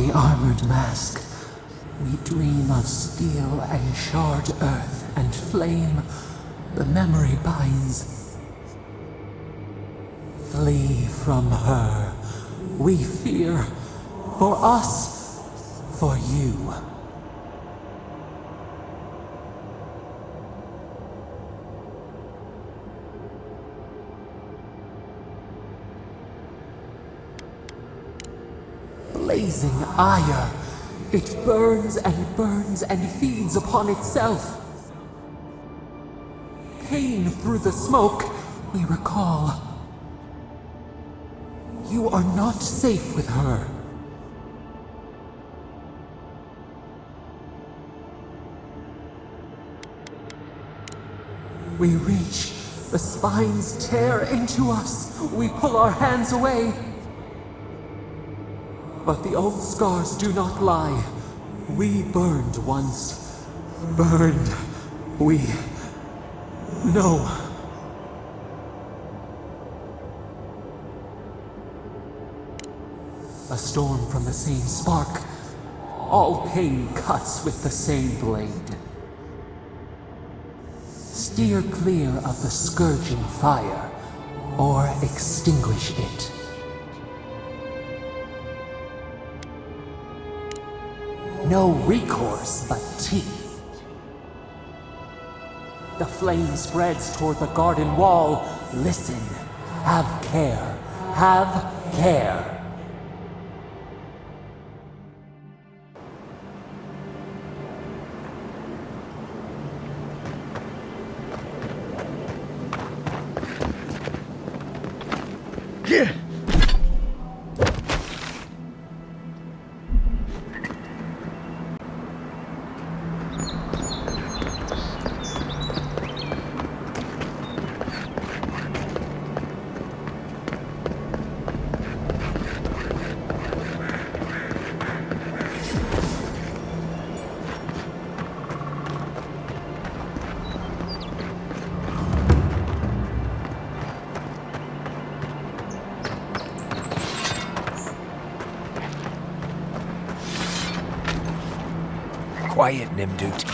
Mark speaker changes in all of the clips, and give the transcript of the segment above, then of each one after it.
Speaker 1: the armored mask, we dream of steel and charred earth and flame the memory binds. Flee from her. We fear. For us. For you. Blazing ire. It burns and feeds upon itself. Pain through the smoke, we recall. You are not safe with her. We reach. The spines tear into us. We pull our hands away. But the old scars do not lie. We burned once. Burned. We know. A storm from the same spark. All pain cuts with the same blade. Steer clear of the scourging fire, or extinguish it. No recourse but teeth. The flame spreads toward the garden wall. Listen. Have care. Have care.
Speaker 2: Yeah.
Speaker 3: Quiet, Nimdut.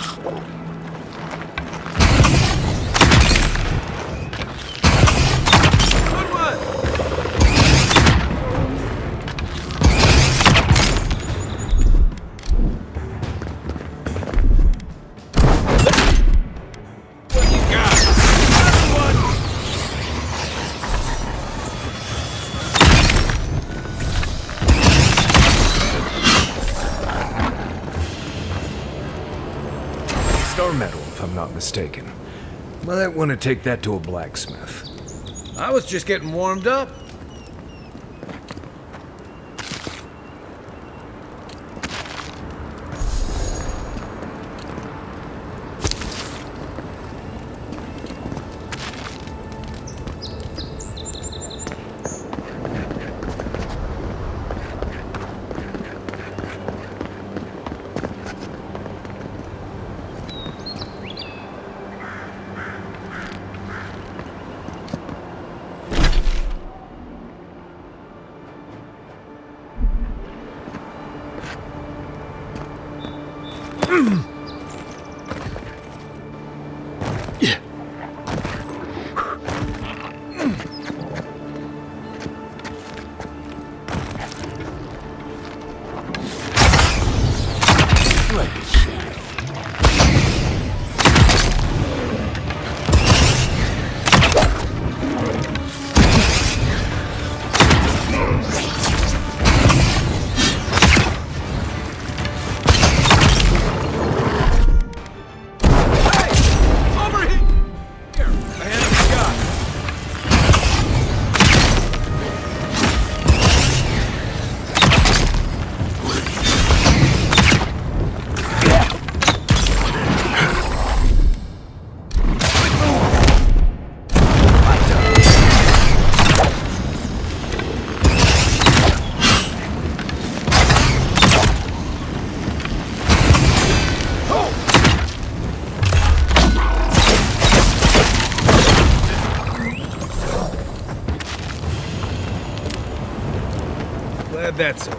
Speaker 3: Star metal, if I'm not mistaken. Might want to take that to a blacksmith.
Speaker 2: I was just getting warmed up. Glad that's over.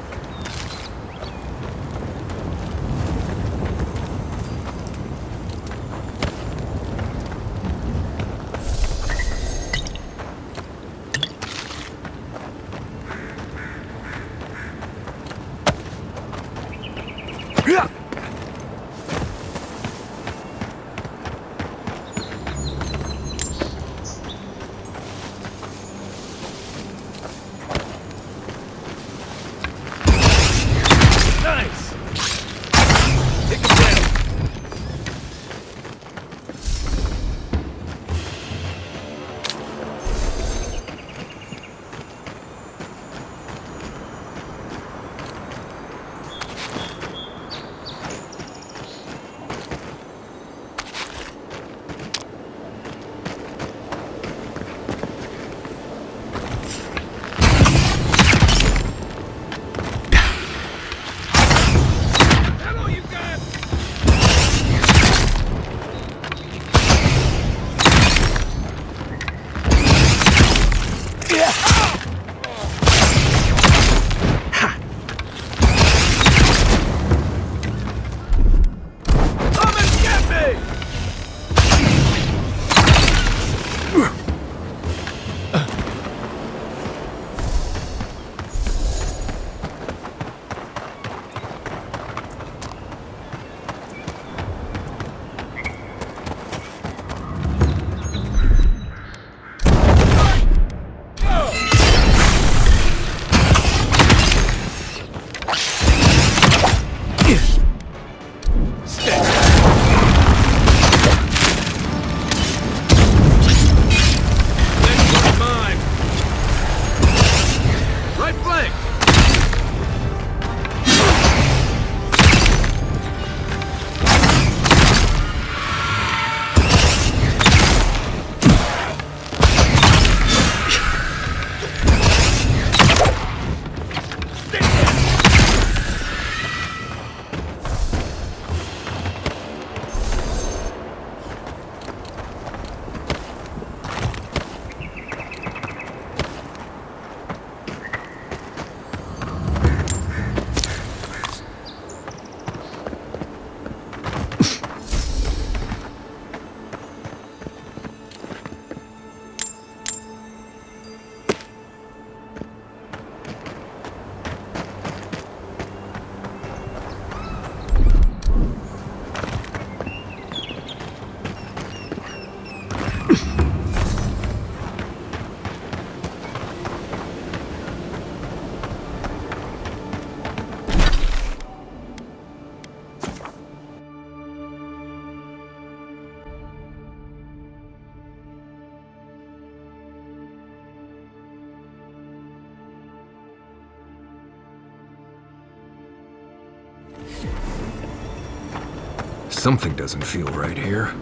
Speaker 3: Something doesn't feel right here.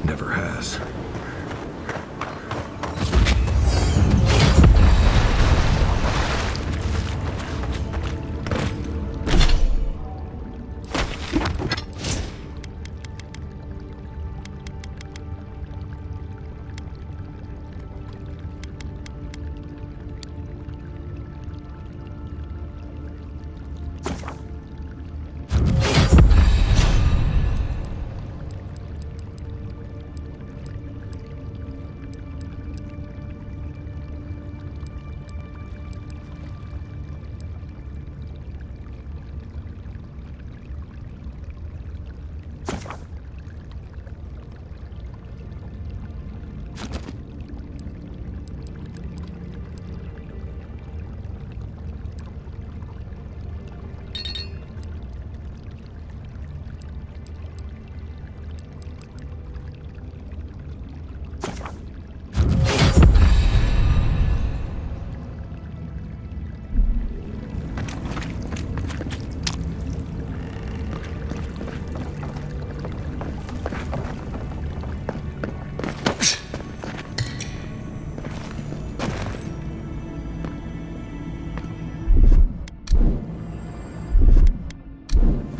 Speaker 3: Never has.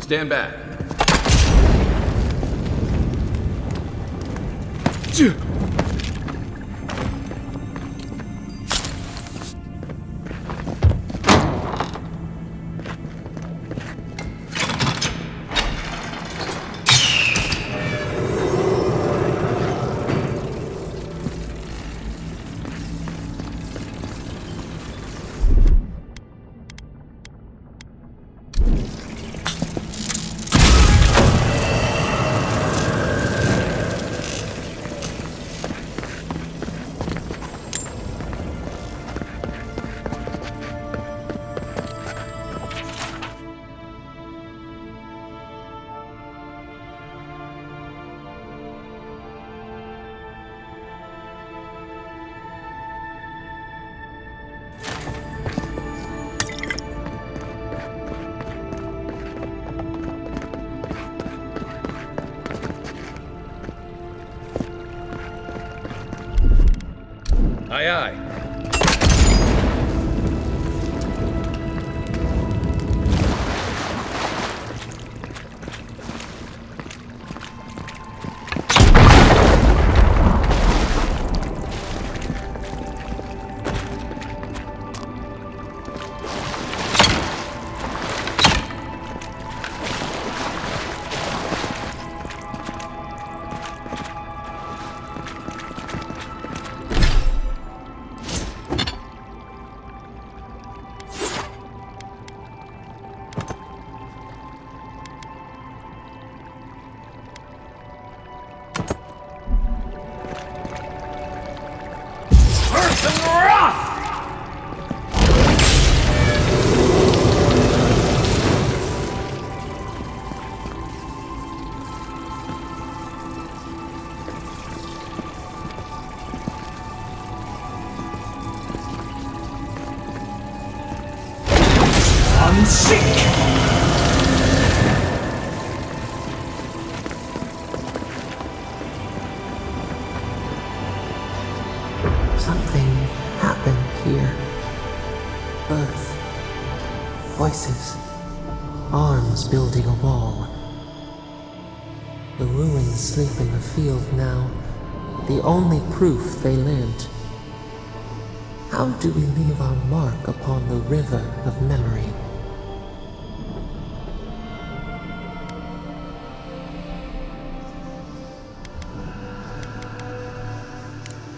Speaker 4: Stand back. Aye, aye.
Speaker 1: Something happened here. Birth. Voices. Arms building a wall. The ruins sleep in the field now. The only proof they lived. How do we leave our mark upon the river of memory?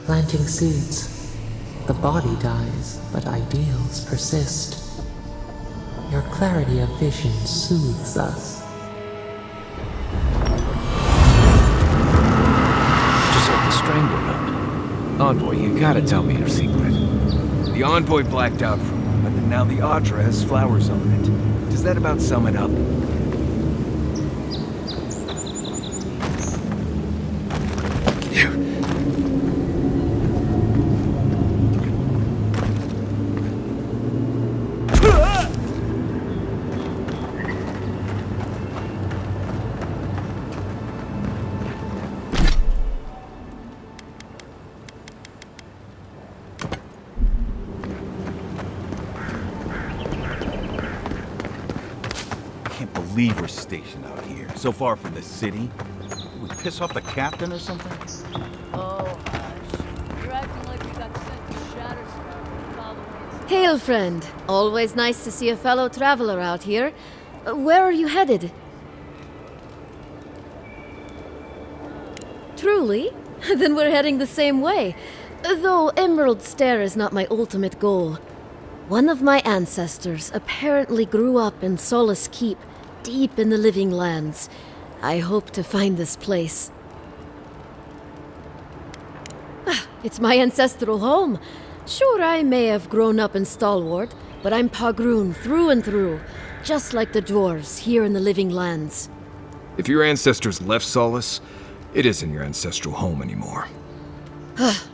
Speaker 1: Planting seeds. The body dies, but ideals persist. Your clarity of vision soothes us.
Speaker 3: Just like the Stranglehold. Envoy, you gotta tell me your secret. The Envoy blacked out for a moment, and now the Audra has flowers on it. Does that about sum it up?
Speaker 5: reliever station out here, so far from the city? Did we piss off the captain or something?
Speaker 6: Oh, hush. You're acting like we got sent to Shatterstar following.
Speaker 7: Hail, friend. Always nice to see a fellow traveler out here. Where are you headed? Truly? Then we're heading the same way. Though Emerald Stair is not my ultimate goal. One of my ancestors apparently grew up in Solace Keep, deep in the Living Lands. I hope to find this place. It's my ancestral home. Sure, I may have grown up in Stalwart, but I'm Pagroon through and through, just like the dwarves here in the Living Lands.
Speaker 3: If your ancestors left Solace, it isn't your ancestral home anymore.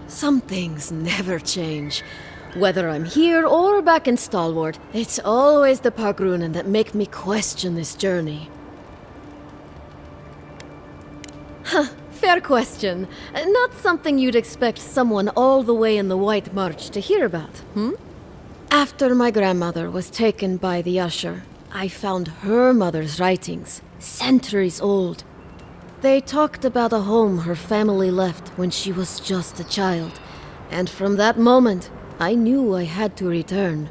Speaker 7: Some things never change. Whether I'm here or back in Stalwart, it's always the Pagroonen that make me question this journey. Fair question. Not something you'd expect someone all the way in the White March to hear about, After my grandmother was taken by the Usher, I found her mother's writings, centuries old. They talked about a home her family left when she was just a child, and from that moment, I knew I had to return.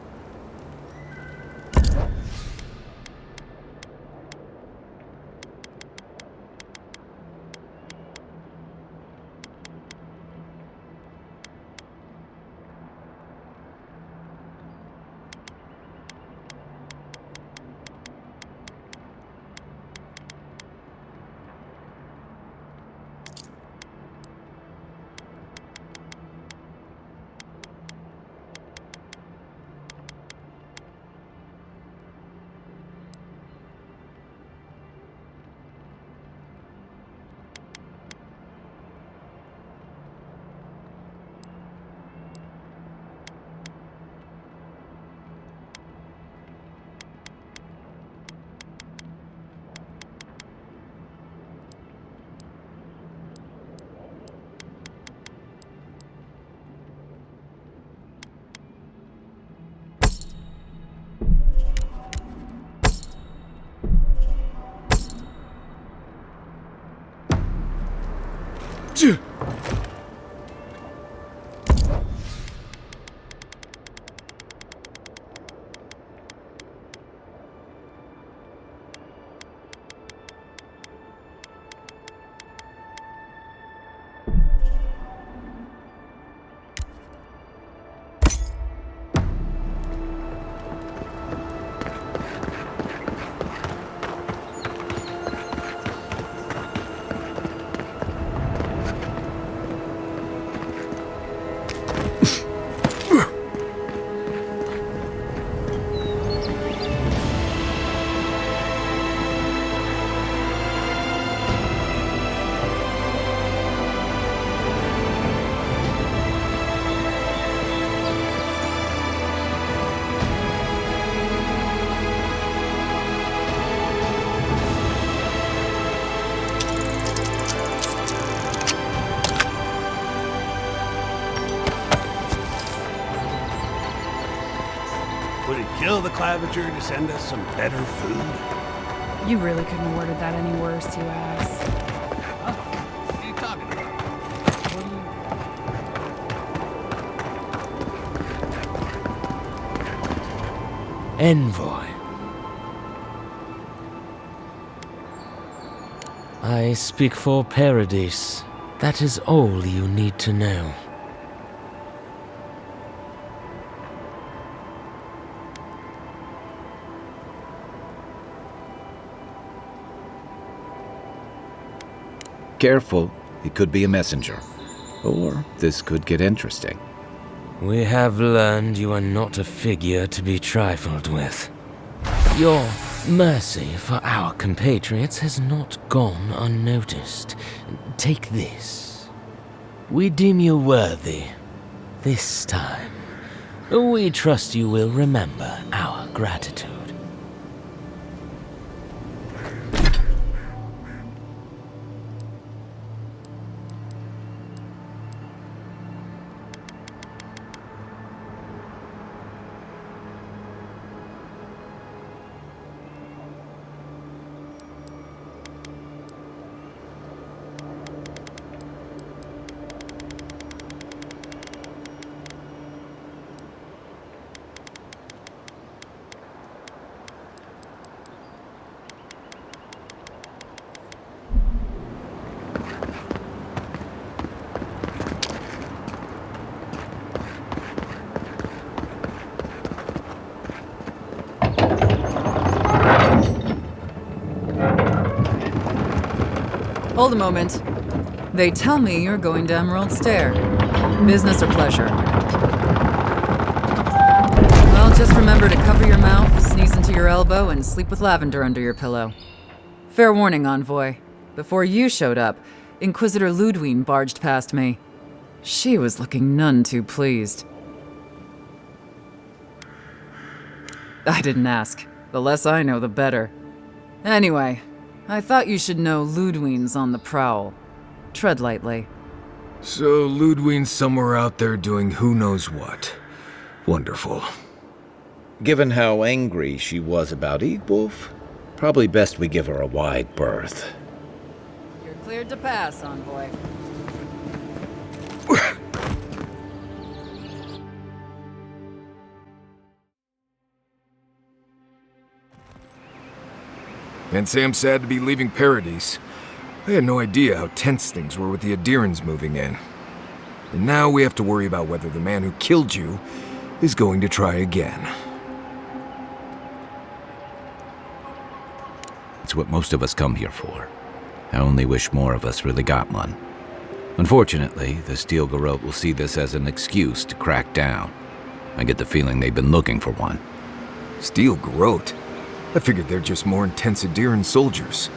Speaker 8: Would it kill the Claviger to send us some better food?
Speaker 9: You really couldn't have worded that any worse, you ass.
Speaker 8: What are you talking about?
Speaker 1: Envoy. I speak for Paradise. That is all you need to know.
Speaker 10: Careful, he could be a messenger. Or this could get interesting.
Speaker 1: We have learned you are not a figure to be trifled with. Your mercy for our compatriots has not gone unnoticed. Take this. We deem you worthy. This time. We trust you will remember our gratitude.
Speaker 11: Hold a moment. They tell me you're going to Emerald Stair. Business or pleasure? Well, just remember to cover your mouth, sneeze into your elbow, and sleep with lavender under your pillow. Fair warning, Envoy. Before you showed up, Inquisitor Ludwig barged past me. She was looking none too pleased. I didn't ask. The less I know, the better. Anyway, I thought you should know Ludwig's on the prowl. Tread lightly.
Speaker 3: So Ludwig's somewhere out there doing who knows what. Wonderful.
Speaker 10: Given how angry she was about Eagwolf, probably best we give her a wide berth.
Speaker 11: You're cleared to pass, Envoy.
Speaker 3: Can't say I'm sad to be leaving Paradise. I had no idea how tense things were with the Adherans moving in. And now we have to worry about whether the man who killed you is going to try again.
Speaker 10: It's what most of us come here for. I only wish more of us really got one. Unfortunately, the Steel Garrote will see this as an excuse to crack down. I get the feeling they've been looking for one.
Speaker 3: Steel Garrote? I figured they're just more intense Adheran soldiers.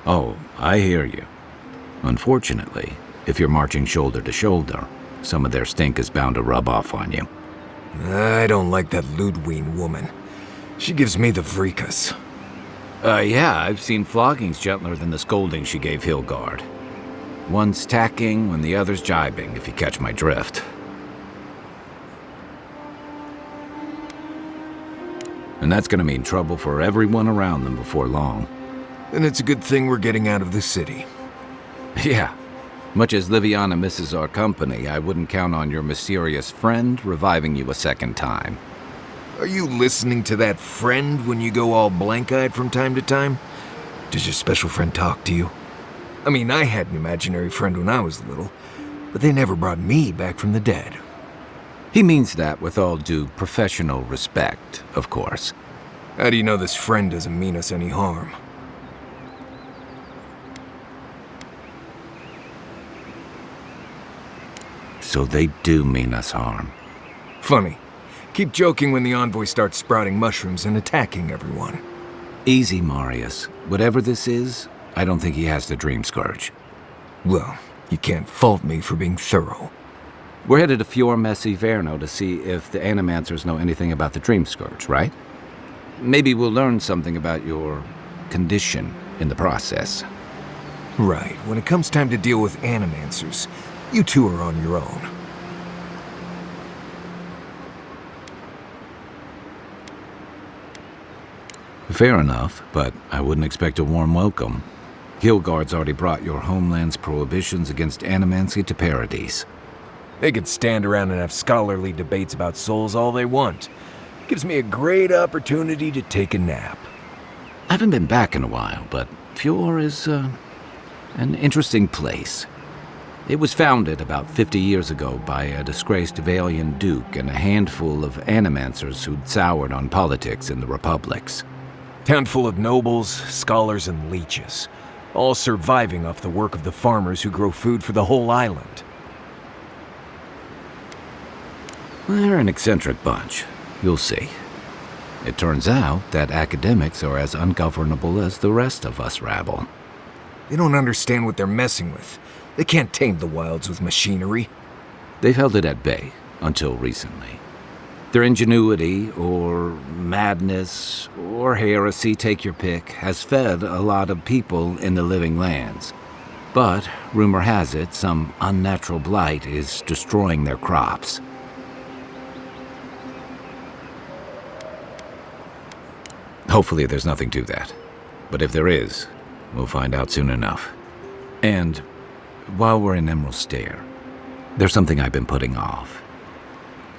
Speaker 10: Oh, I hear you. Unfortunately, if you're marching shoulder to shoulder, some of their stink is bound to rub off on you.
Speaker 3: I don't like that Ludwig woman. She gives me the vricas.
Speaker 10: Yeah, I've seen floggings gentler than the scolding she gave Hilgard. One's tacking when the other's jibing, if you catch my drift. And that's gonna mean trouble for everyone around them before long.
Speaker 3: And it's a good thing we're getting out of the city.
Speaker 10: Yeah. Much as Liviana misses our company, I wouldn't count on your mysterious friend reviving you a second time.
Speaker 3: Are you listening to that friend when you go all blank-eyed from time to time? Does your special friend talk to you? I mean, I had an imaginary friend when I was little, but they never brought me back from the dead.
Speaker 10: He means that with all due professional respect, of course.
Speaker 3: How do you know this friend doesn't mean us any harm?
Speaker 10: So they do mean us harm.
Speaker 3: Funny. Keep joking when the Envoy starts sprouting mushrooms and attacking everyone.
Speaker 10: Easy, Marius. Whatever this is, I don't think he has the Dream Scourge.
Speaker 3: Well, you can't fault me for being thorough.
Speaker 10: We're headed to Fior Messi Verno to see if the Animancers know anything about the Dream Scourge, right? Maybe we'll learn something about your condition in the process.
Speaker 3: Right. When it comes time to deal with Animancers, you two are on your own.
Speaker 10: Fair enough, but I wouldn't expect a warm welcome. Hilgard's already brought your homeland's prohibitions against animancy to Paradise.
Speaker 3: They could stand around and have scholarly debates about souls all they want. Gives me a great opportunity to take a nap.
Speaker 10: I haven't been back in a while, but Fior is, an interesting place. It was founded about 50 years ago by a disgraced Valian duke and a handful of animancers who'd soured on politics in the republics.
Speaker 3: Town full of nobles, scholars, and leeches, all surviving off the work of the farmers who grow food for the whole island.
Speaker 10: They're an eccentric bunch. You'll see. It turns out that academics are as ungovernable as the rest of us rabble.
Speaker 3: They don't understand what they're messing with. They can't tame the wilds with machinery.
Speaker 10: They've held it at bay until recently. Their ingenuity, or madness, or heresy, take your pick, has fed a lot of people in the living lands. But, rumor has it, some unnatural blight is destroying their crops. Hopefully there's nothing to that. But if there is, we'll find out soon enough. And while we're in Emerald Stair, there's something I've been putting off.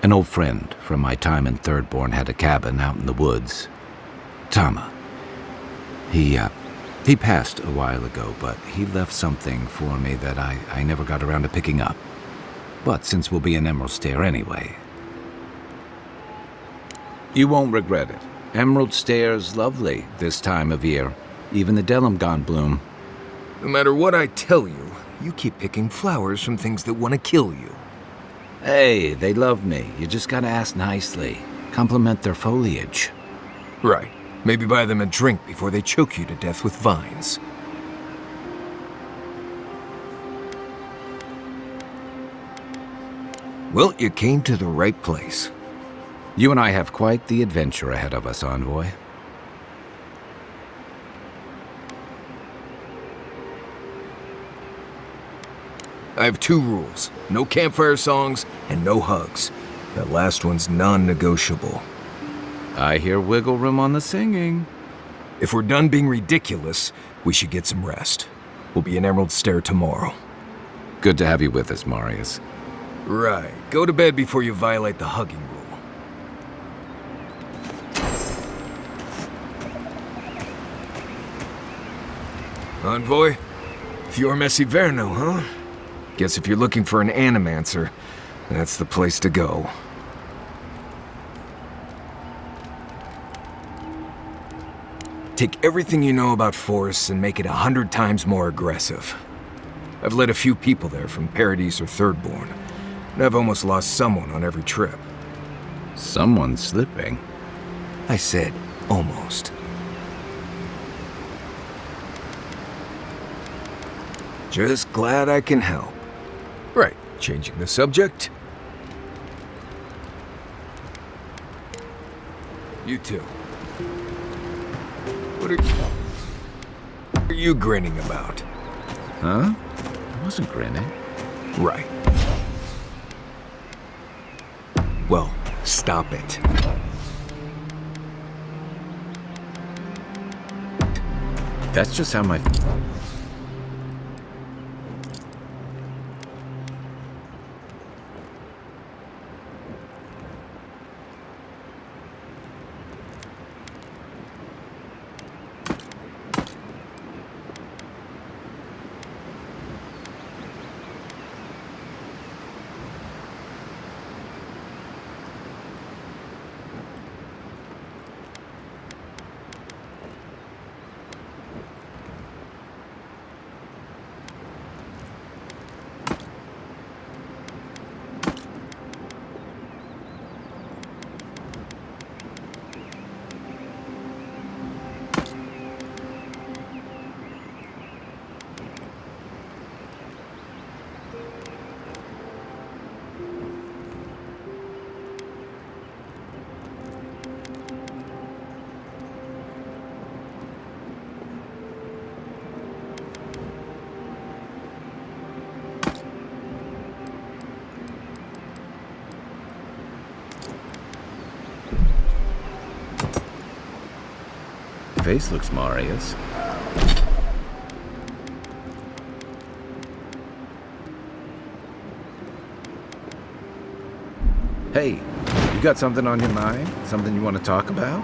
Speaker 10: An old friend from my time in Thirdborn had a cabin out in the woods. Tama. He passed a while ago, but he left something for me that I never got around to picking up. But since we'll be in Emerald Stair anyway... You won't regret it. Emerald Stairs lovely this time of year. Even the Delimgon bloom.
Speaker 3: No matter what I tell you, you keep picking flowers from things that want to kill you.
Speaker 10: Hey, they love me. You just gotta ask nicely. Compliment their foliage.
Speaker 3: Right. Maybe buy them a drink before they choke you to death with vines. Well, you came to the right place.
Speaker 10: You and I have quite the adventure ahead of us, Envoy.
Speaker 3: I have 2 rules. No campfire songs and no hugs. That last one's non-negotiable.
Speaker 10: I hear wiggle room on the singing.
Speaker 3: If we're done being ridiculous, we should get some rest. We'll be in Emerald Stair tomorrow.
Speaker 10: Good to have you with us, Marius.
Speaker 3: Right. Go to bed before you violate the hugging rule. Envoy? Fior Messiverno, huh? Guess if you're looking for an animancer, that's the place to go. Take everything you know about forests and make it 100 times more aggressive. I've led a few people there from Paradise or Thirdborn, and I've almost lost someone on every trip.
Speaker 10: Someone's slipping.
Speaker 3: I said almost. Just glad I can help. Right, changing the subject. You too. What are you grinning about?
Speaker 10: Huh? I wasn't grinning.
Speaker 3: Right. Well, stop it.
Speaker 10: That's just how my... Face looks Marius. Hey, you got something on your mind? Something you want to talk about?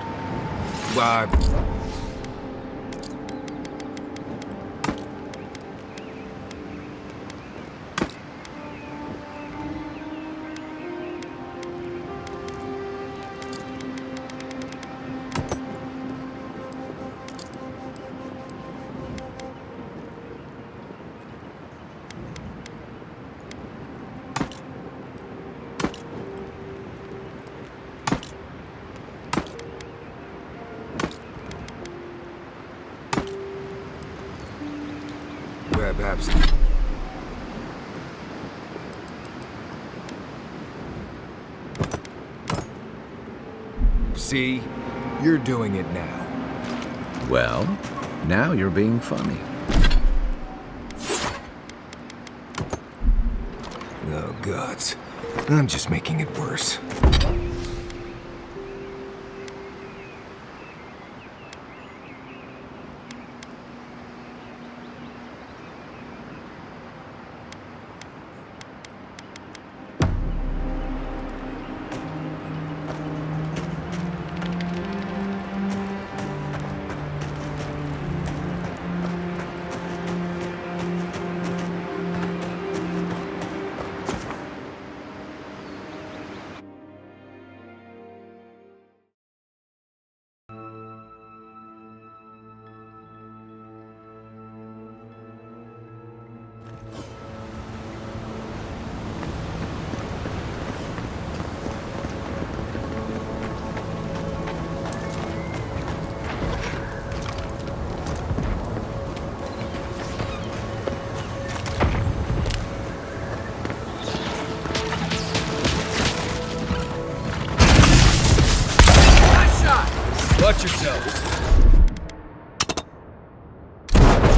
Speaker 3: Perhaps. See? You're doing it now.
Speaker 10: Well, now you're being funny.
Speaker 3: Oh, gods. I'm just making it worse.
Speaker 2: Watch yourself.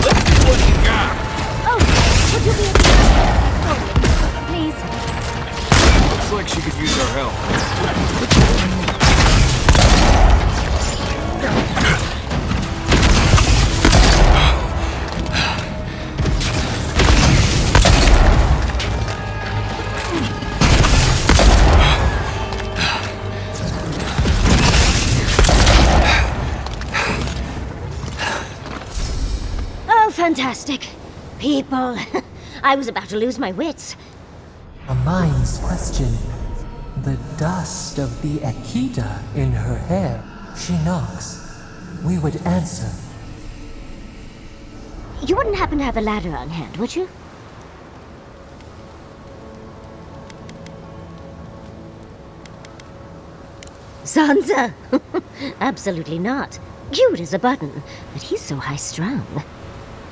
Speaker 2: Let's see what you got.
Speaker 12: Oh, would you be able to please?
Speaker 3: Looks like she could use our help.
Speaker 12: Fantastic. People. I was about to lose my wits.
Speaker 1: A mind's question. The dust of the Akita in her hair. She knocks. We would answer.
Speaker 12: You wouldn't happen to have a ladder on hand, would you? Sansa! Absolutely not. Cute as a button, but he's so high-strung.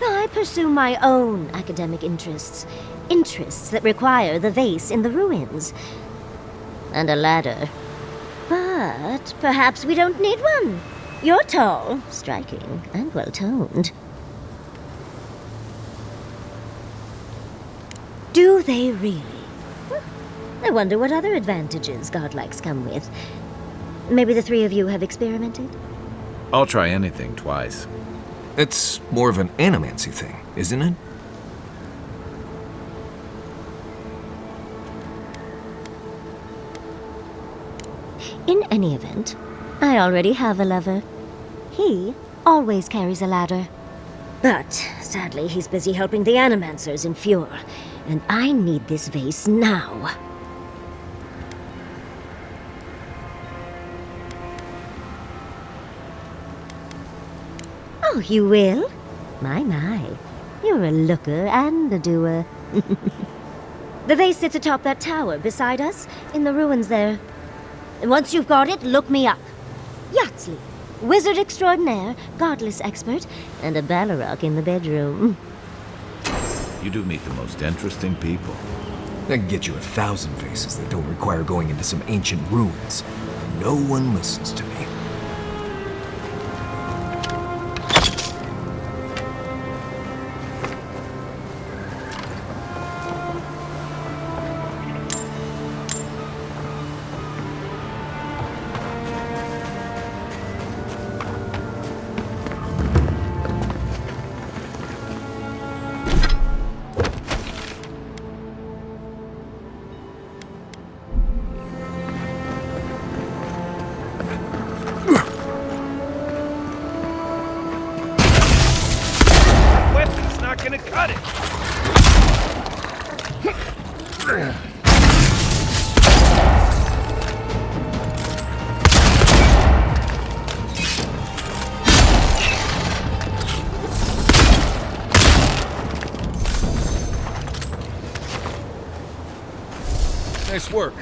Speaker 12: I pursue my own academic interests. Interests that require the vase in the ruins. And a ladder. But perhaps we don't need one. You're tall, striking, and well-toned. Do they really? I wonder what other advantages godlikes come with. Maybe the three of you have experimented?
Speaker 10: I'll try anything twice.
Speaker 3: It's more of an animancy thing, isn't it?
Speaker 12: In any event, I already have a lover. He always carries a ladder. But, sadly, he's busy helping the Animancers in Fjord, and I need this vase now. Oh, you will? My. You're a looker and a doer. The vase sits atop that tower beside us, in the ruins there. And once you've got it, look me up. Yatsley, wizard extraordinaire, godless expert, and a Balrog in the bedroom.
Speaker 10: You do meet the most interesting people.
Speaker 3: I can get you 1,000 vases that don't require going into some ancient ruins. No one listens to me.
Speaker 8: Gonna cut it!
Speaker 2: Nice work.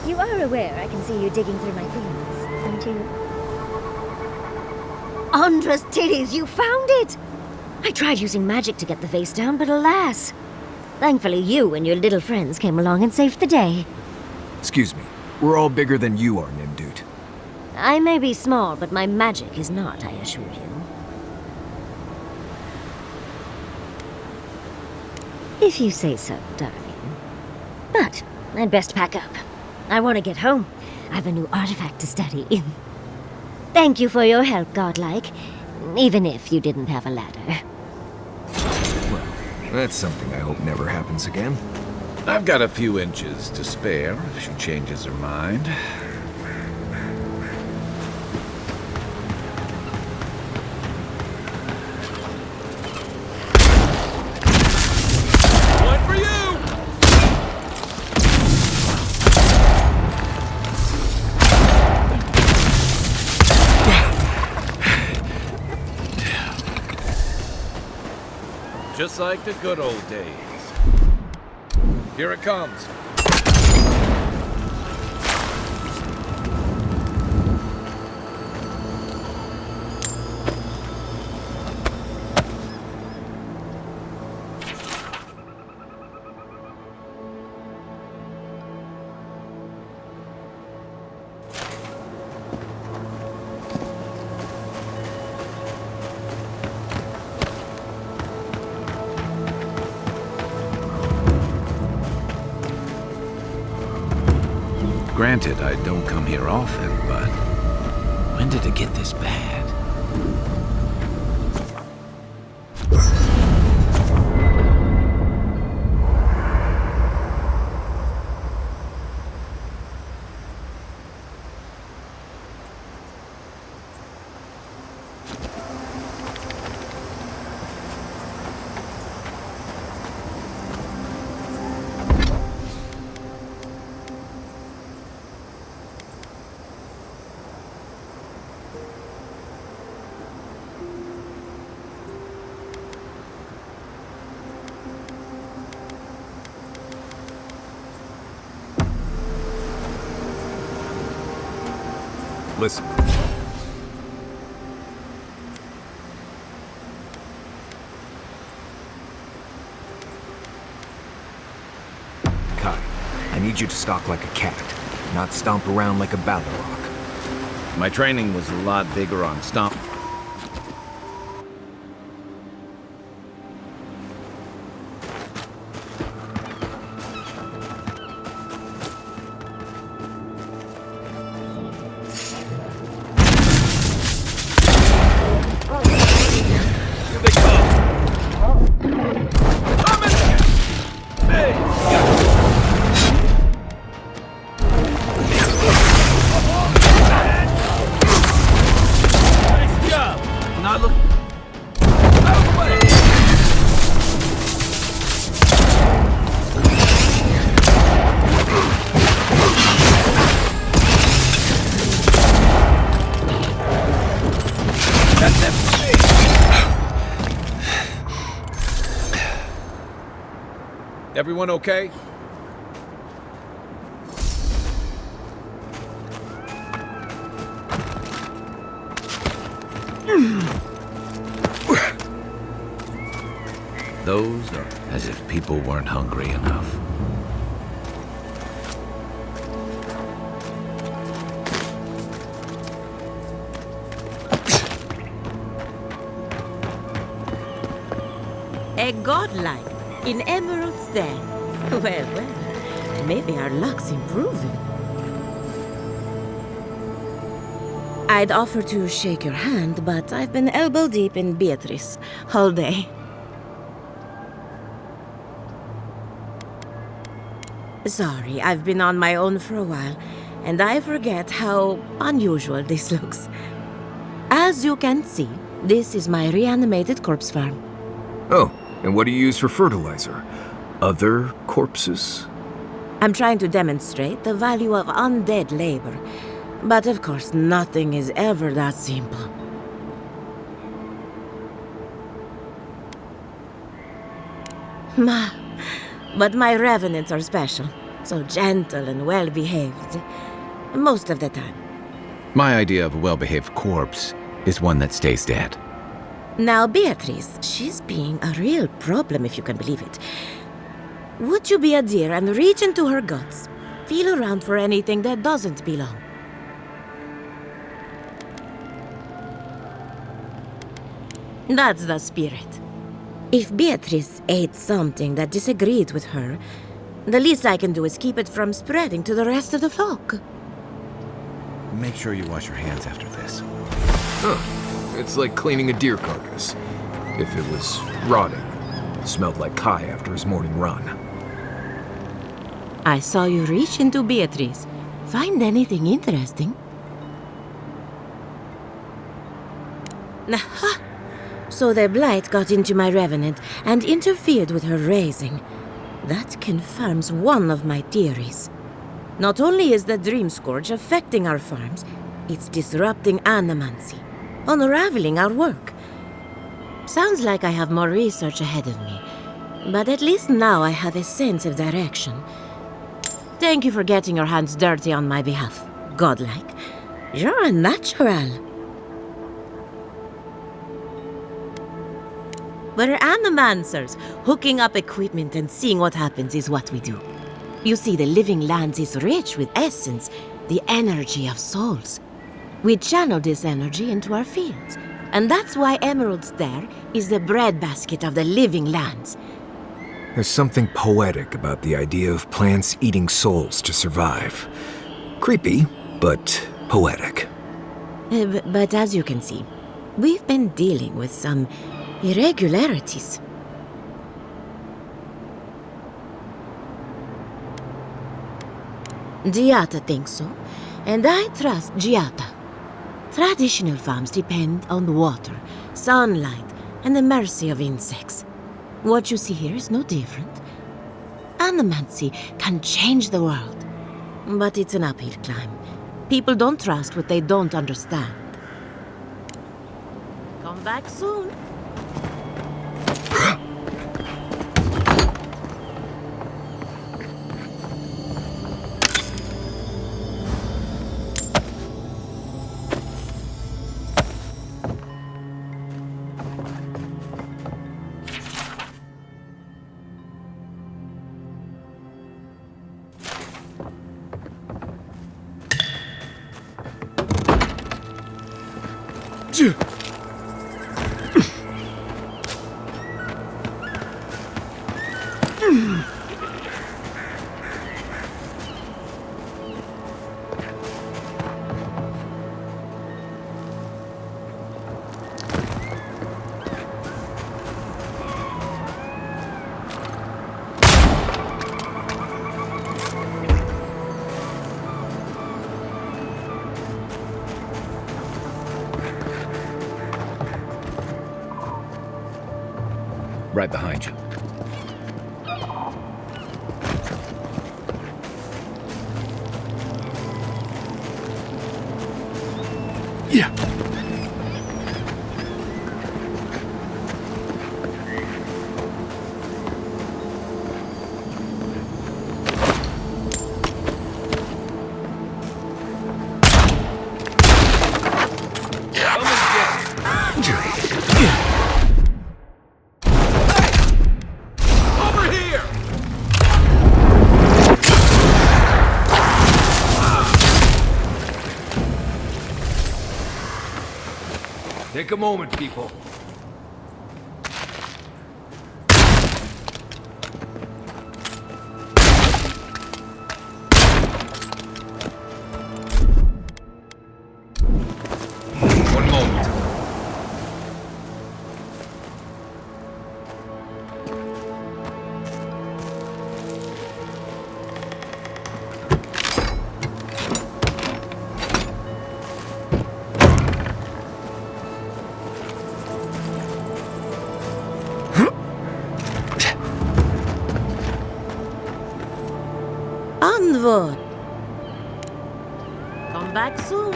Speaker 12: You are aware I can see you digging through my things, aren't you? Andra's titties, you found it! I tried using magic to get the vase down, but alas. Thankfully you and your little friends came along and saved the day.
Speaker 3: Excuse me. We're all bigger than you are, Nimdude.
Speaker 12: I may be small, but my magic is not, I assure you. If you say so, darling. But I'd best pack up. I want to get home. I have a new artifact to study. Thank you for your help, Godlike. Even if you didn't have a ladder.
Speaker 3: Well, that's something I hope never happens again.
Speaker 4: I've got a few inches to spare if she changes her mind. One for you! Just like the good old days. Here it comes.
Speaker 10: Granted, I don't come here often, but when did it get this bad?
Speaker 3: Listen. Kai, I need you to stalk like a cat, not stomp around like a Balrog.
Speaker 4: My training was a lot bigger on stomp. Everyone okay?
Speaker 10: Those are as if people weren't hungry enough.
Speaker 13: A godlike in Emerald's Den. Well, well, maybe our luck's improving. I'd offer to shake your hand, but I've been elbow deep in Beatrice all day. Sorry, I've been on my own for a while, and I forget how unusual this looks. As you can see, this is my reanimated corpse farm.
Speaker 3: Oh, and what do you use for fertilizer? Other corpses?
Speaker 13: I'm trying to demonstrate the value of undead labor, but of course nothing is ever that simple. But my revenants are special, so gentle and well-behaved, most of the time.
Speaker 10: My idea of a well-behaved corpse is one that stays dead.
Speaker 13: Now, Beatrice, she's being a real problem, if you can believe it. Would you be a dear and reach into her guts? Feel around for anything that doesn't belong. That's the spirit. If Beatrice ate something that disagreed with her, the least I can do is keep it from spreading to the rest of the flock.
Speaker 10: Make sure you wash your hands after this.
Speaker 3: Huh. It's like cleaning a deer carcass. If it was rotting, it smelled like Kai after his morning run.
Speaker 13: I saw you reach into Beatrice. Find anything interesting? Aha! So the blight got into my revenant and interfered with her raising. That confirms one of my theories. Not only is the Dream Scourge affecting our farms, it's disrupting animancy, unraveling our work. Sounds like I have more research ahead of me, but at least now I have a sense of direction. Thank you for getting your hands dirty on my behalf, godlike. You're a natural. We're animancers. Hooking up equipment and seeing what happens is what we do. You see, the living lands is rich with essence, the energy of souls. We channel this energy into our fields, and that's why Emerald's there is the breadbasket of the living lands.
Speaker 3: There's something poetic about the idea of plants eating souls to survive. Creepy, but poetic.
Speaker 13: But as you can see, we've been dealing with some irregularities. Giata thinks so, and I trust Giata. Traditional farms depend on water, sunlight, and the mercy of insects. What you see here is no different. Animancy can change the world, but it's an uphill climb. People don't trust what they don't understand. Come back soon.
Speaker 10: Right behind you.
Speaker 8: Yeah.
Speaker 3: Take a moment, people. One moment.
Speaker 13: Onward! Come back soon.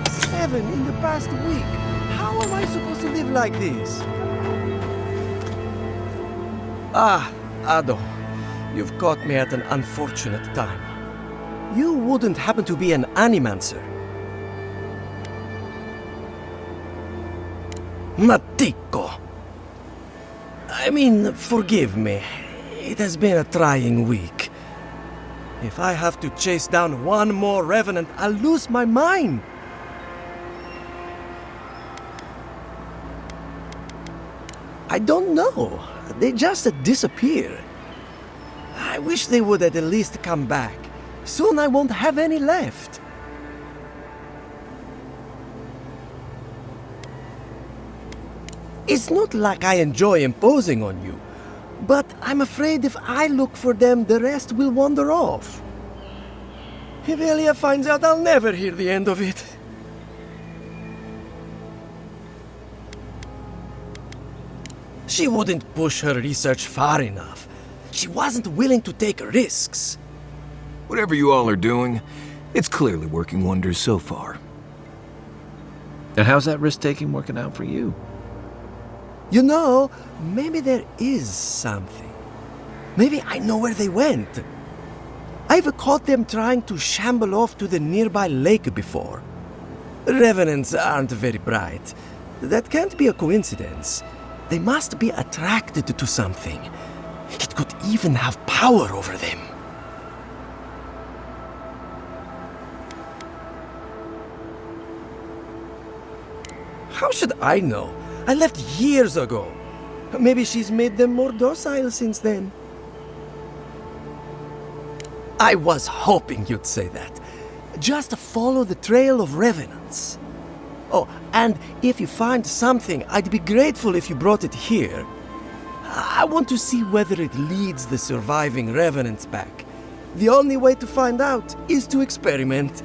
Speaker 14: Seven in the past week. How am I supposed to live like this? Ah, Ado. You've caught me at an unfortunate time. You wouldn't happen to be an animancer? Matiko! I mean, forgive me. It has been a trying week. If I have to chase down one more revenant, I'll lose my mind. I don't know. They just disappear. I wish they would at least come back. Soon I won't have any left. It's not like I enjoy imposing on you, but I'm afraid if I look for them, the rest will wander off. If Elia finds out, I'll never hear the end of it. She wouldn't push her research far enough. She wasn't willing to take risks.
Speaker 3: Whatever you all are doing, it's clearly working wonders so far.
Speaker 5: And how's that risk-taking working out for you?
Speaker 14: You know, maybe there is something. Maybe I know where they went. I've caught them trying to shamble off to the nearby lake before. Revenants aren't very bright. That can't be a coincidence. They must be attracted to something. It could even have power over them. How should I know? I left years ago. Maybe she's made them more docile since then. I was hoping you'd say that. Just follow the trail of revenants. Oh, and if you find something, I'd be grateful if you brought it here. I want to see whether it leads the surviving revenants back. The only way to find out is to experiment.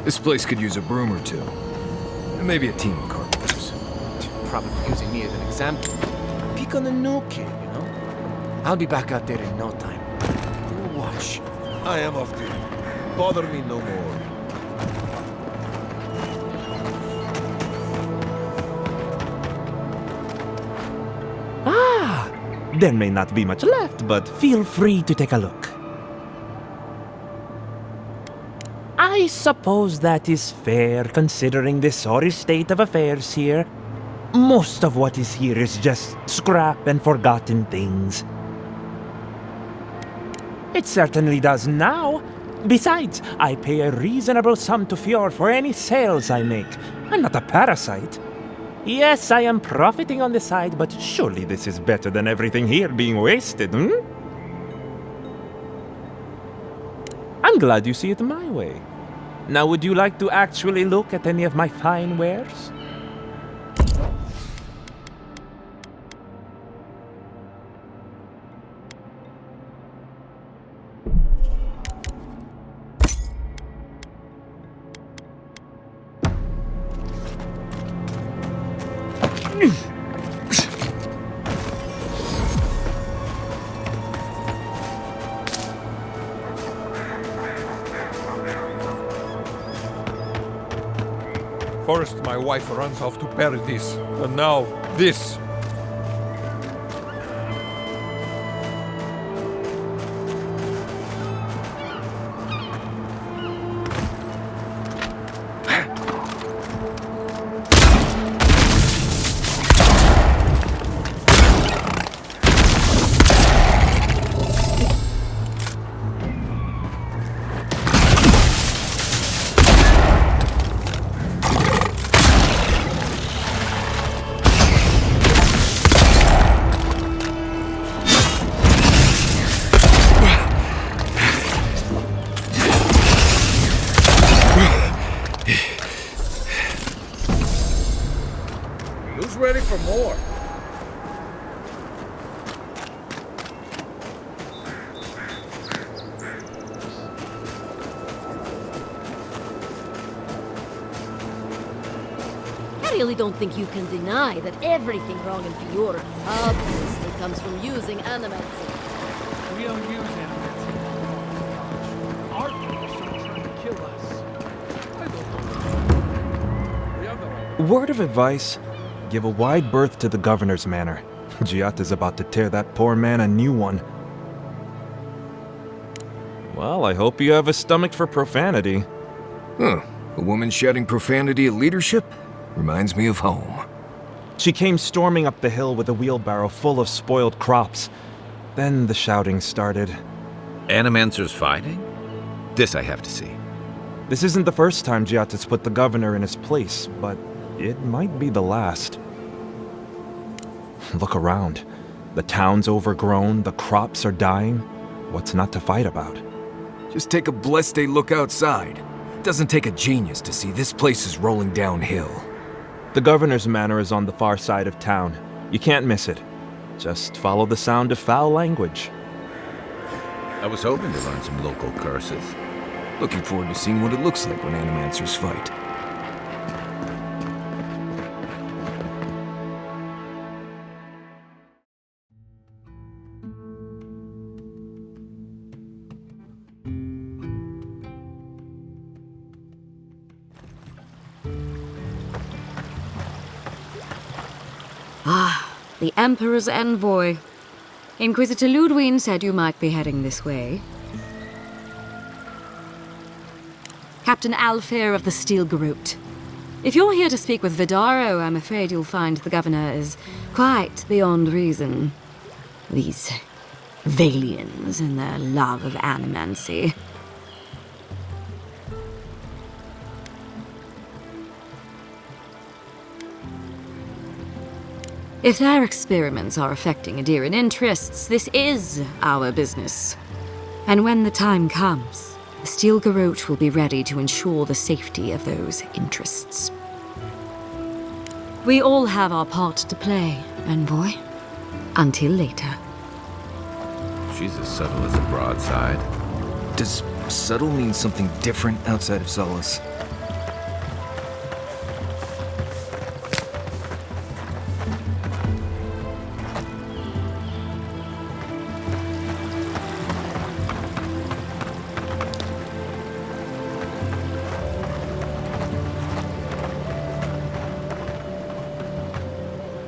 Speaker 3: This place could use a broom or two. And maybe a team of carpenters.
Speaker 15: Probably using me as an example. Pick on the new kid, you know? I'll be back out there in no time. You watch.
Speaker 2: I am off duty. Bother me no more.
Speaker 16: Ah! There may not be much left, but feel free to take a look. I suppose that is fair, considering the sorry state of affairs here. Most of what is here is just scrap and forgotten things. It certainly does now, Besides, I pay a reasonable sum to Fjord for any sales I make. I'm not a parasite. Yes, I am profiting on the side, but surely this is better than everything here being wasted, hmm? I'm glad you see it my way. Now, would you like to actually look at any of my fine wares?
Speaker 2: First, my wife runs off to bury this, and now this.
Speaker 4: Who's ready for more?
Speaker 7: I really don't think you can deny that everything wrong in Fjord obviously comes from using animacy.
Speaker 17: We don't use animacy. Our folks are trying to kill us. I don't know. We have the right.
Speaker 16: Word of advice, give a wide berth to the governor's manor. Giata's about to tear that poor man a new one. Well, I hope you have a stomach for profanity.
Speaker 3: Huh. A woman shouting profanity at leadership? Reminds me of home.
Speaker 16: She came storming up the hill with a wheelbarrow full of spoiled crops. Then the shouting started.
Speaker 10: Animancers fighting? This I have to see.
Speaker 16: This isn't the first time Giata's put the governor in his place, but it might be the last. Look around. The town's overgrown, the crops are dying. What's not to fight about?
Speaker 3: Just take a blessed day look outside. Doesn't take a genius to see this place is rolling downhill.
Speaker 16: The governor's manor is on the far side of town. You can't miss it. Just follow the sound of foul language.
Speaker 10: I was hoping to learn some local curses.
Speaker 3: Looking forward to seeing what it looks like when animancers fight.
Speaker 18: Ah, the Emperor's envoy. Inquisitor Ludwig said you might be heading this way. Captain Alfair of the Steel Garrote. If you're here to speak with Vidaro, I'm afraid you'll find the governor is quite beyond reason. These Valians and their love of animancy. If their experiments are affecting Adirian interests, this is our business. And when the time comes, the Steel Garrote will be ready to ensure the safety of those interests. We all have our part to play, envoy. Until later.
Speaker 10: She's as subtle as a broadside.
Speaker 3: Does subtle mean something different outside of Solace?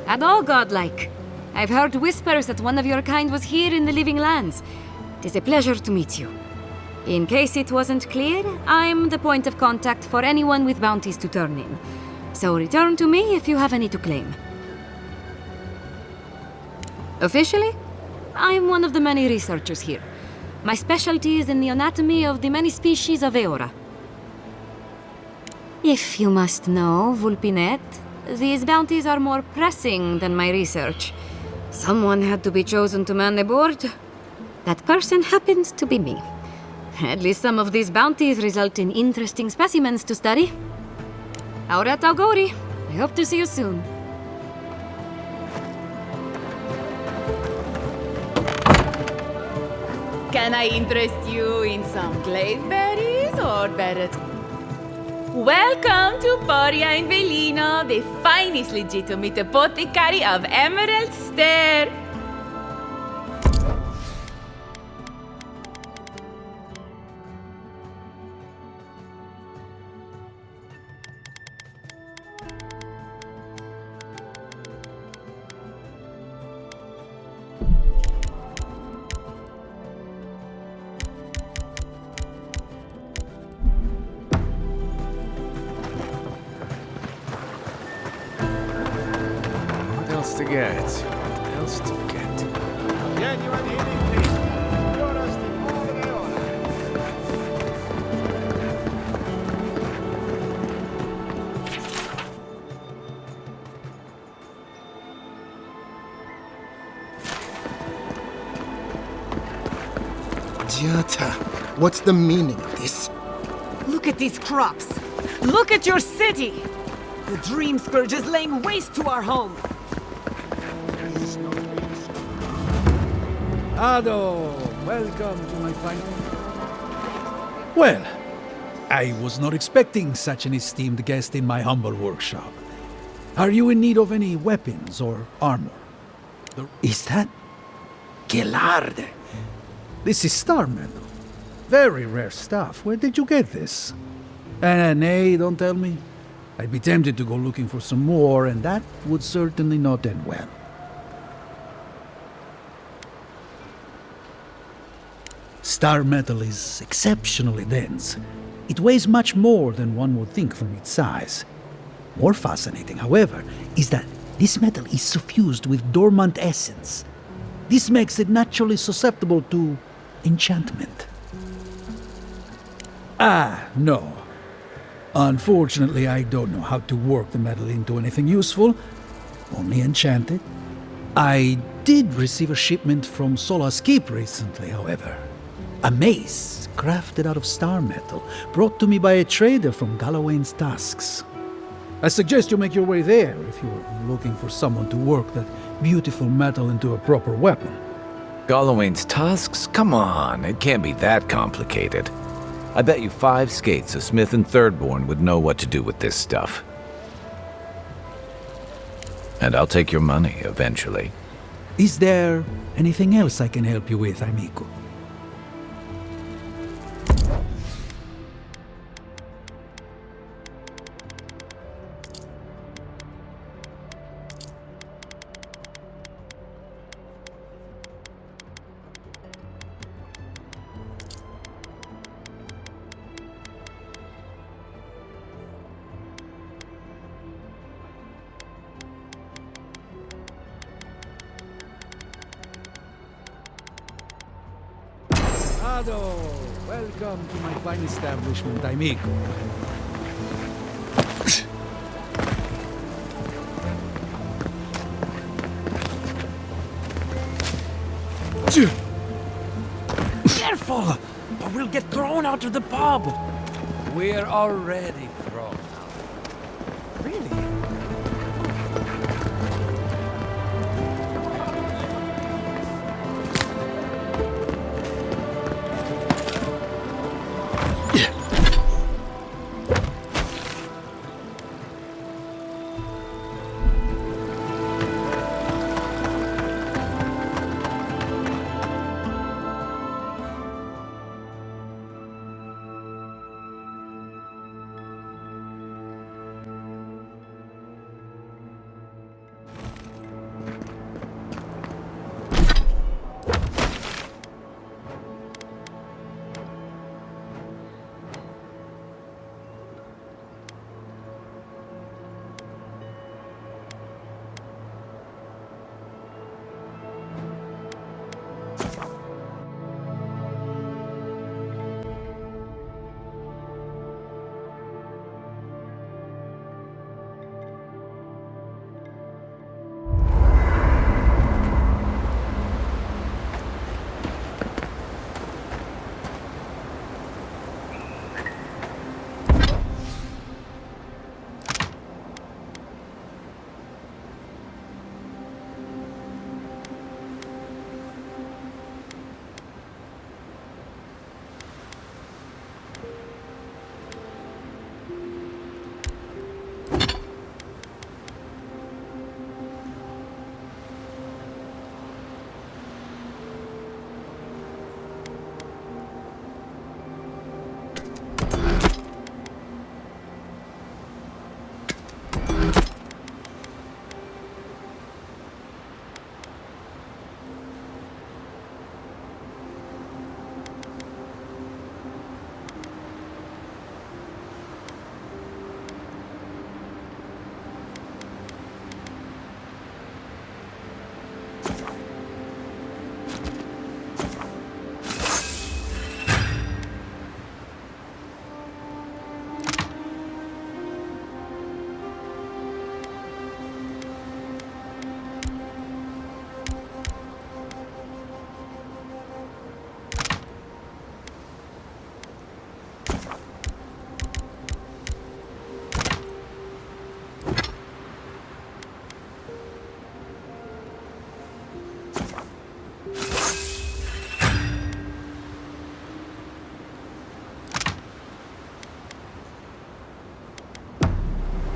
Speaker 18: And all godlike. I've heard whispers that one of your kind was here in the Living Lands. It is a pleasure to meet you. In case it wasn't clear, I'm the point of contact for anyone with bounties to turn in. So return to me if you have any to claim. Officially, I'm one of the many researchers here. My specialty is in the anatomy of the many species of Eora. If you must know, Vulpinet, these bounties are more pressing than my research. Someone had to be chosen to man the board. That person happened to be me. At least some of these bounties result in interesting specimens to study. Aurat Augori. I hope to see you soon.
Speaker 11: Can I interest you in some glaveberries or better? Welcome to Poria in Velino, the finest legitimate apothecary of Emerald Stair.
Speaker 4: What else to get? What else to get?
Speaker 19: Jata, what's the meaning of this?
Speaker 11: Look at these crops. Look at your city. The Dream Scourge is laying waste to our home.
Speaker 20: Ado, welcome to my final. Well, I was not expecting such an esteemed guest in my humble workshop. Are you in need of any weapons or armor? Is that Gelarde? This is star metal. Very rare stuff. Where did you get this? Nay, don't tell me. I'd be tempted to go looking for some more, and that would certainly not end well. Star metal is exceptionally dense. It weighs much more than one would think from its size. More fascinating, however, is that this metal is suffused with dormant essence. This makes it naturally susceptible to enchantment. No. Unfortunately, I don't know how to work the metal into anything useful. Only enchant it. I did receive a shipment from Sola's Keep recently, however. A mace crafted out of star metal, brought to me by a trader from Gallowayne's Tusks. I suggest you make your way there if you're looking for someone to work that beautiful metal into a proper weapon.
Speaker 10: Gallowayne's Tusks? Come on, it can't be that complicated. I bet you 5 skates a Smith and Thirdborn would know what to do with this stuff. And I'll take your money eventually.
Speaker 20: Is there anything else I can help you with, amico? Ado, welcome to my fine establishment, amigo. Careful, or we'll get thrown out of the pub.
Speaker 4: We're already thrown out.
Speaker 20: Really?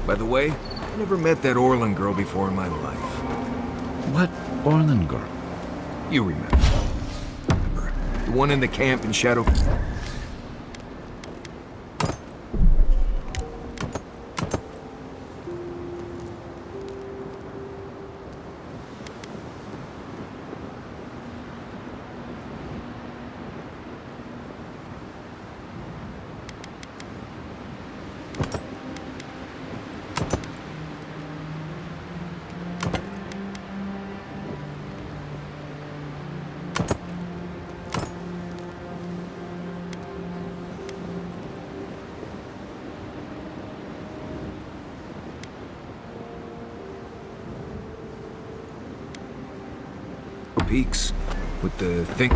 Speaker 3: By the way, I never met that Orlin girl before in my life.
Speaker 10: What Orlin girl?
Speaker 3: You remember. The one in the camp in Shadow... Peaks with the thing.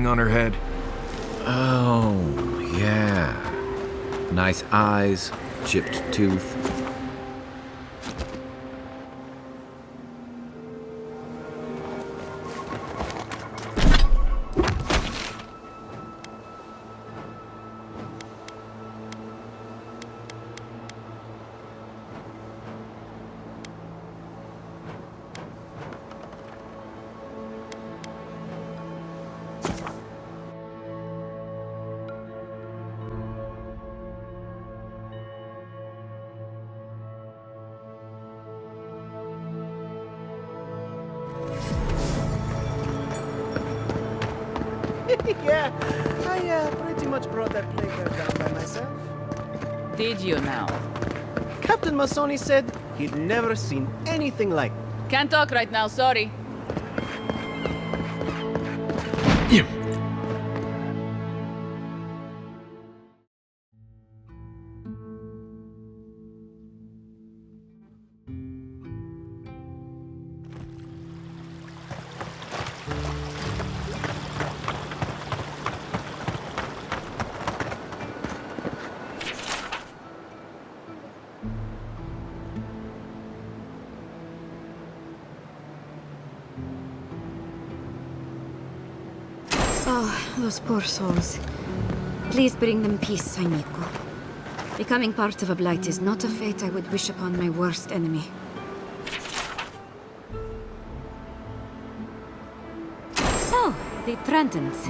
Speaker 3: On her head.
Speaker 10: Oh, yeah. Nice eyes, chipped tooth.
Speaker 15: Yeah, I pretty much brought that plague bear down by myself.
Speaker 11: Did you now?
Speaker 15: Captain Masoni said he'd never seen anything like it.
Speaker 11: Can't talk right now, sorry.
Speaker 18: Oh, those poor souls. Please bring them peace, Saimiko. Becoming part of a blight is not a fate I would wish upon my worst enemy. Oh, the Trentons.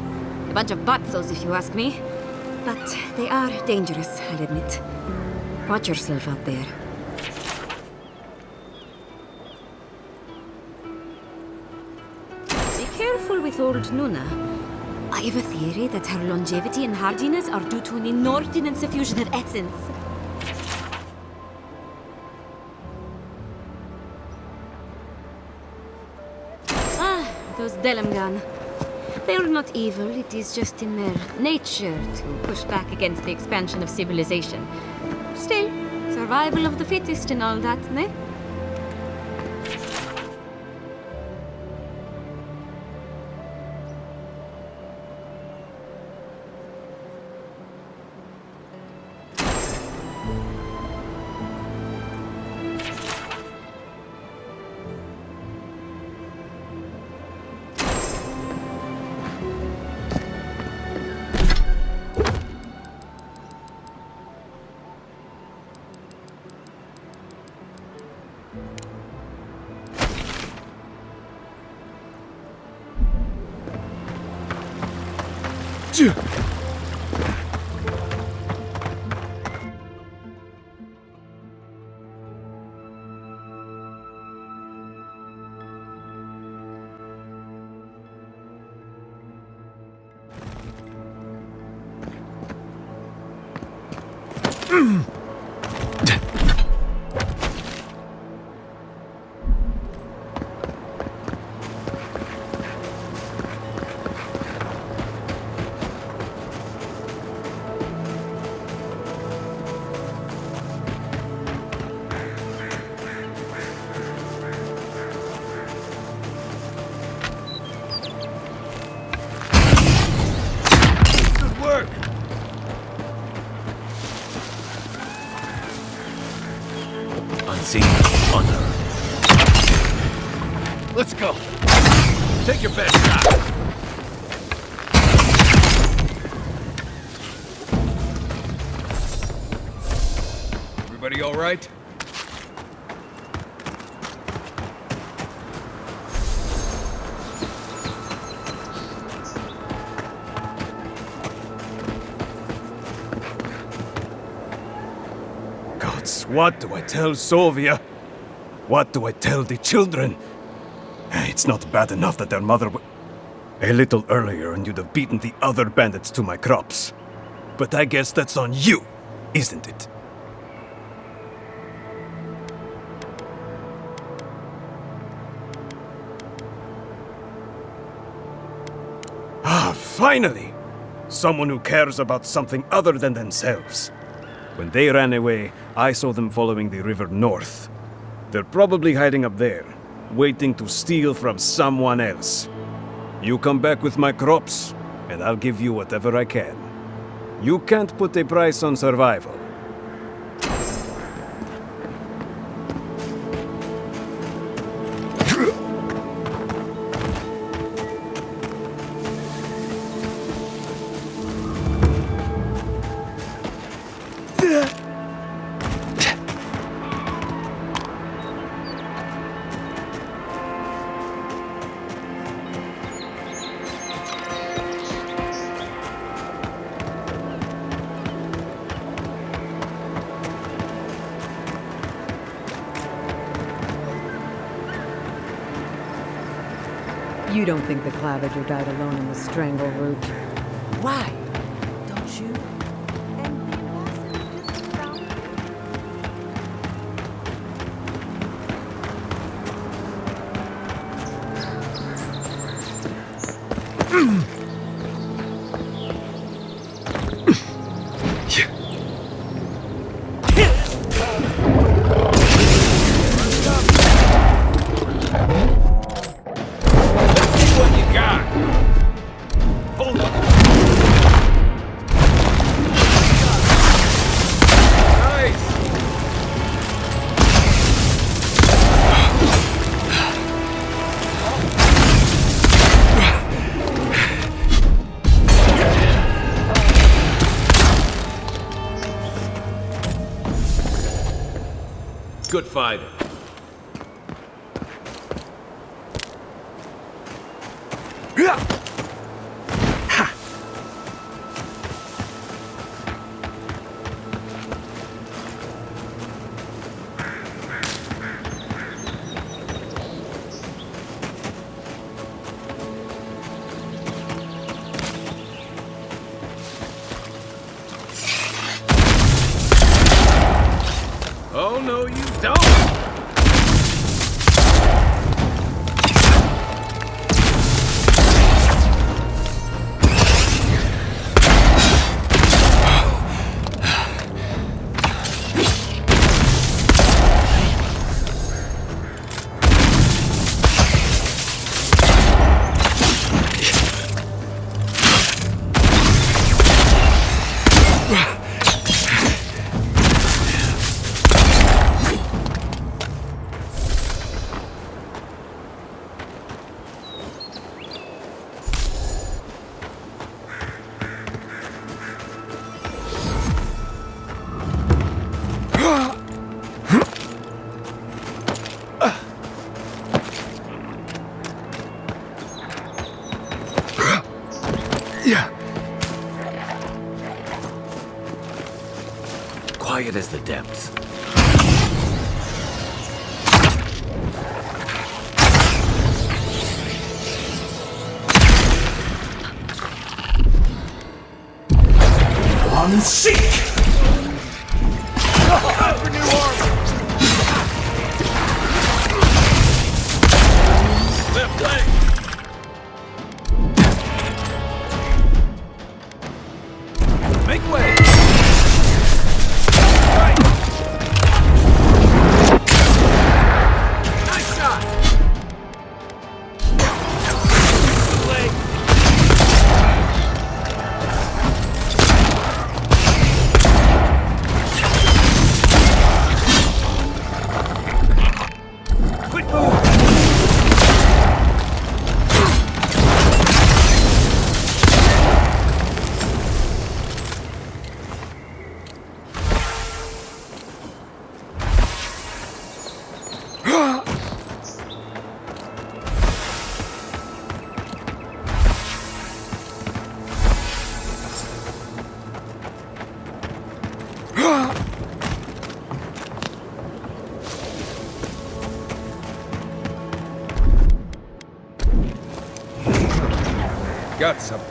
Speaker 18: A bunch of batzos, if you ask me. But they are dangerous, I'll admit. Watch yourself out there. Be careful with old Nuna. I have a theory that her longevity and hardiness are due to an inordinate suffusion of essence. Ah, those Delamgan. They are not evil, it is just in their nature to push back against the expansion of civilization. Still, survival of the fittest and all that, ne?
Speaker 4: Good work!
Speaker 5: Unseen, unearned.
Speaker 4: Let's go. Take your best shot. Everybody all right?
Speaker 8: Gods, what do I tell Sylvia? What do I tell the children? It's not bad enough that their mother a little earlier and you'd have beaten the other bandits to my crops. But I guess that's on you, isn't it? Ah, finally! Someone who cares about something other than themselves. When they ran away, I saw them following the river north. They're probably hiding up there, waiting to steal from someone else. You come back with my crops, and I'll give you whatever I can. You can't put a price on survival.
Speaker 11: You don't think the Claviger died alone in the strangle route?
Speaker 13: Why? Don't you?
Speaker 4: Good fighting. Oh, no, you don't!
Speaker 5: quiet as the depths.
Speaker 20: On seek!
Speaker 4: Time for new armor! Left leg! Make way! Right! Nice shot! Leg! Quick move! Got something.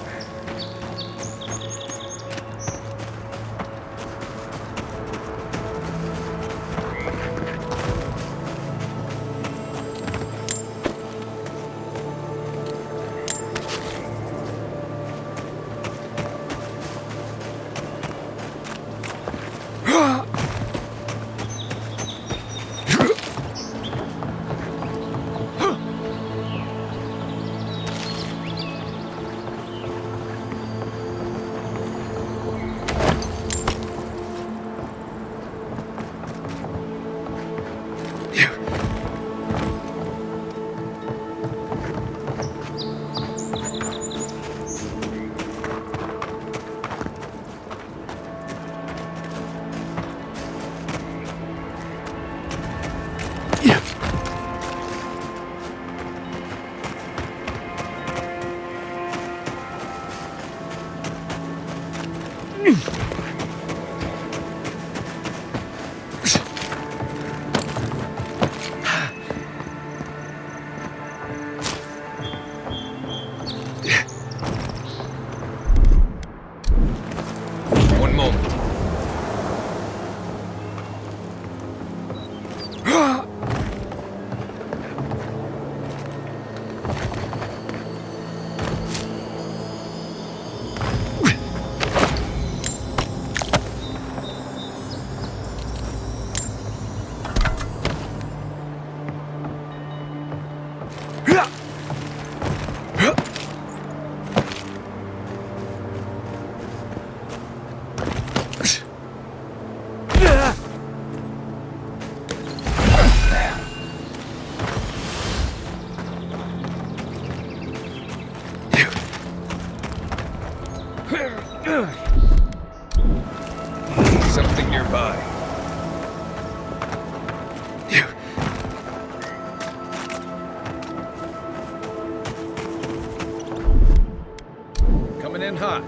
Speaker 4: One moment. Something nearby. Coming in hot.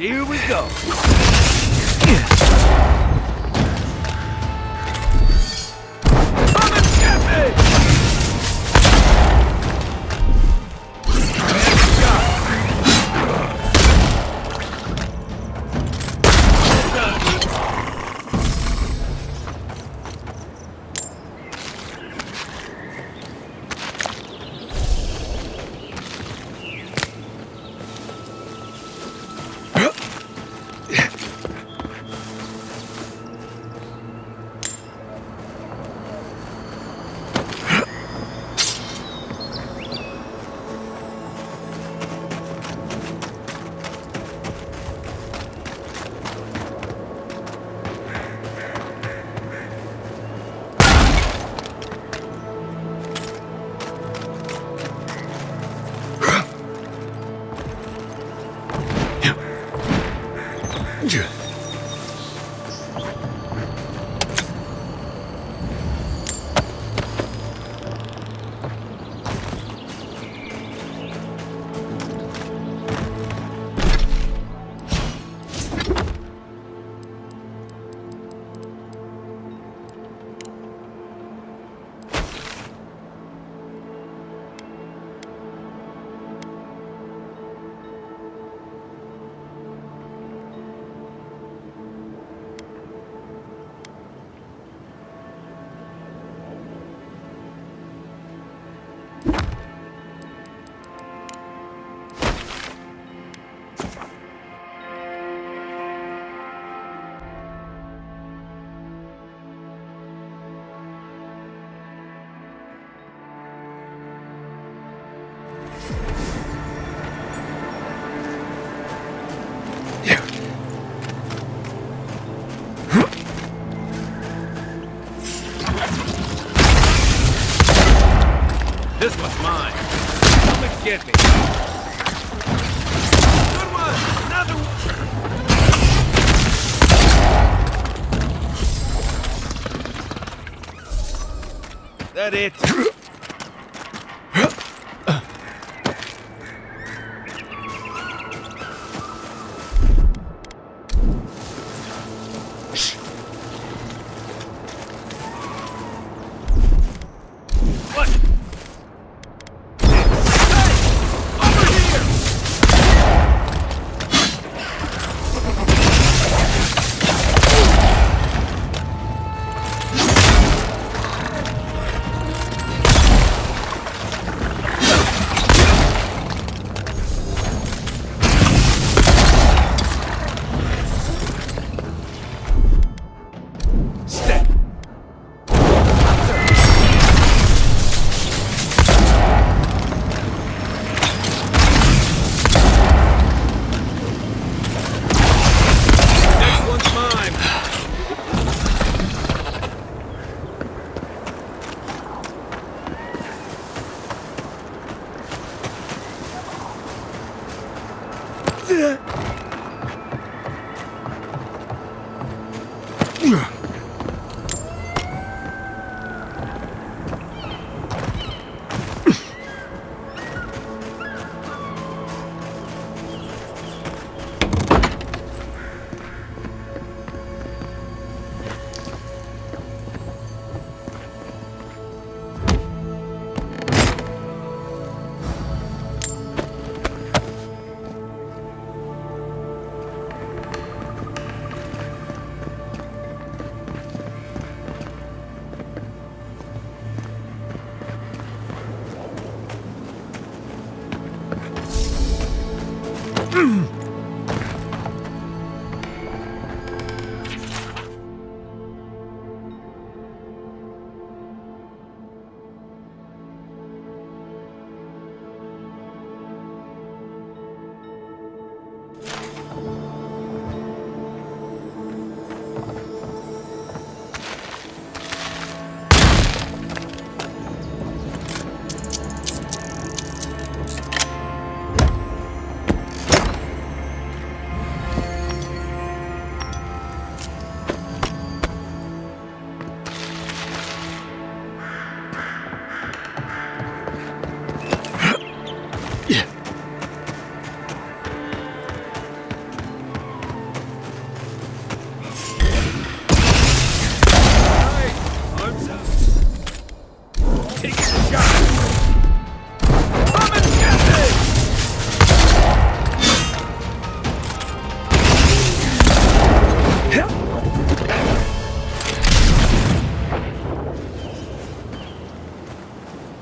Speaker 4: Here we go. Come and get me! get me.
Speaker 8: Good one! Another one!
Speaker 4: That it?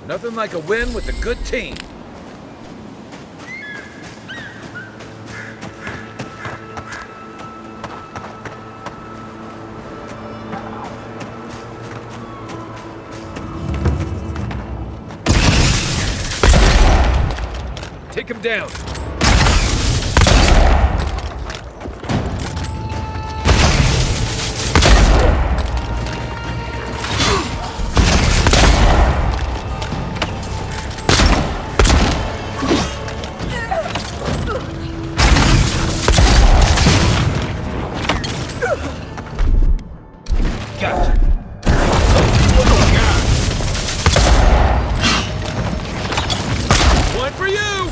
Speaker 4: Nothing like a win with a good team. Take him down.
Speaker 8: One for you!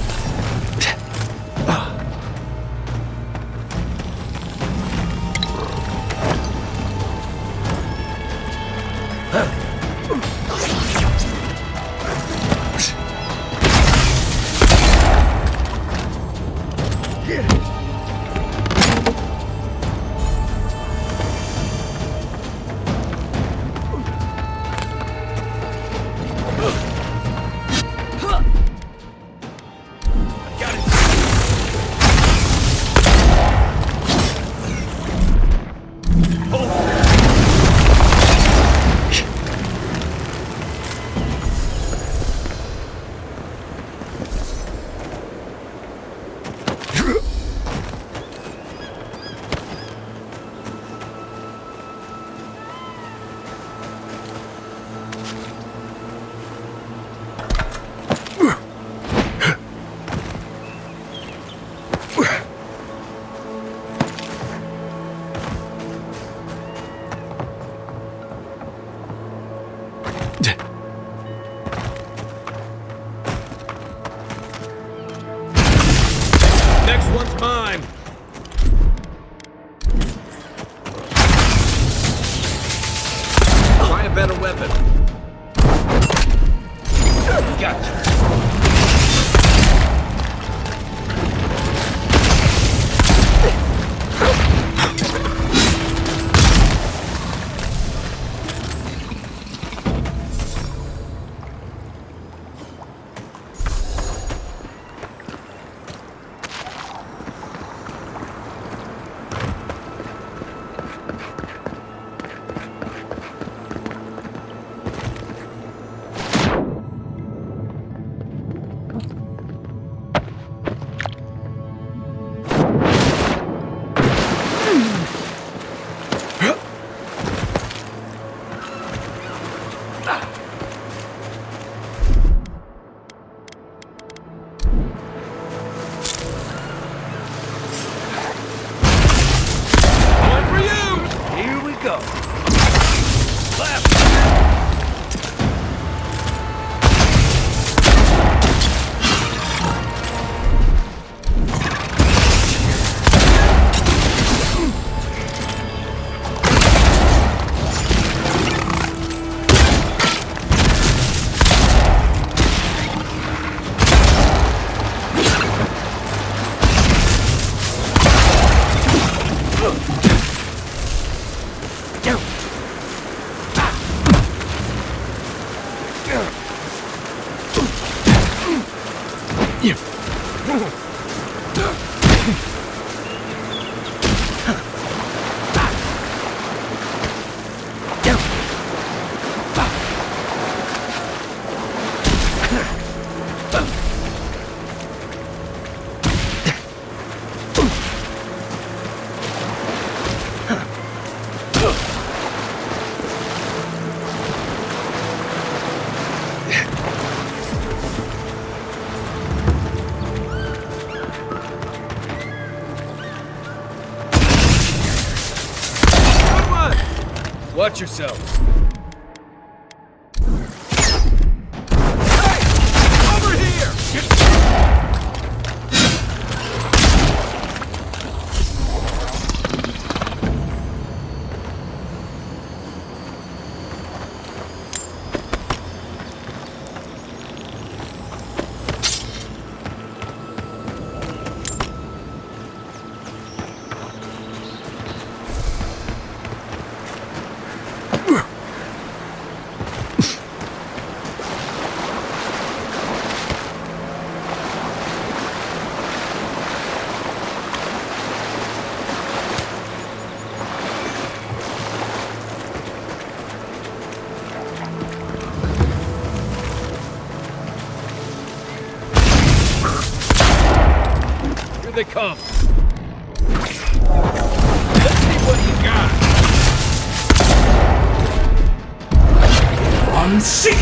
Speaker 4: Next one's mine. Try a better weapon. Gotcha. Watch yourselves. Over here! They come. Let's see what you got. On seek.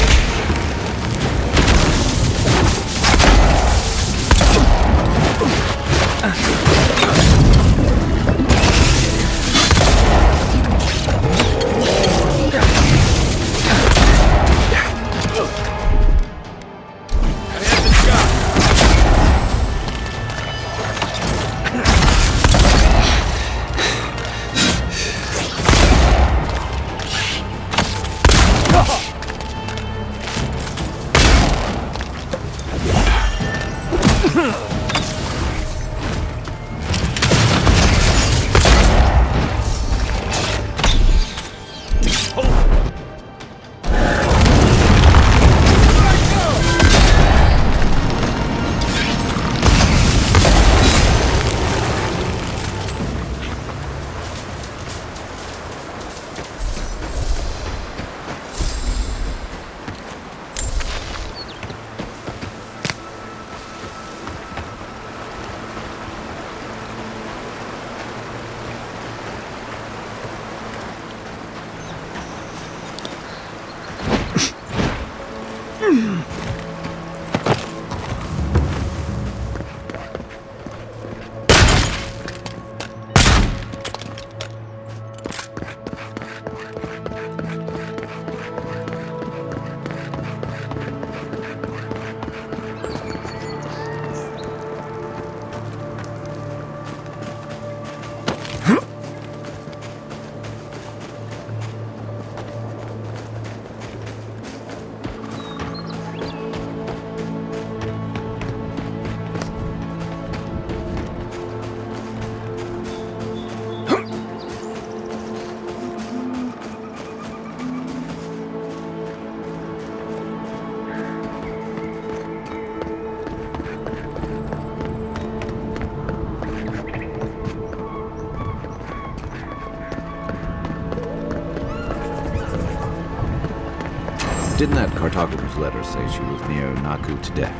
Speaker 10: Didn't that cartographer's letter say she was near Naku Tedek?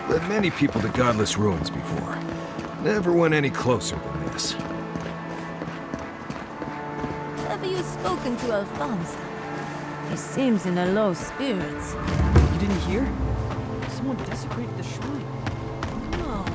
Speaker 3: Led many people to godless ruins before. Never went any closer than this.
Speaker 13: Have you spoken to Alfonso? He seems in a low spirits.
Speaker 15: You didn't hear? Someone desecrated the shrine.
Speaker 13: No.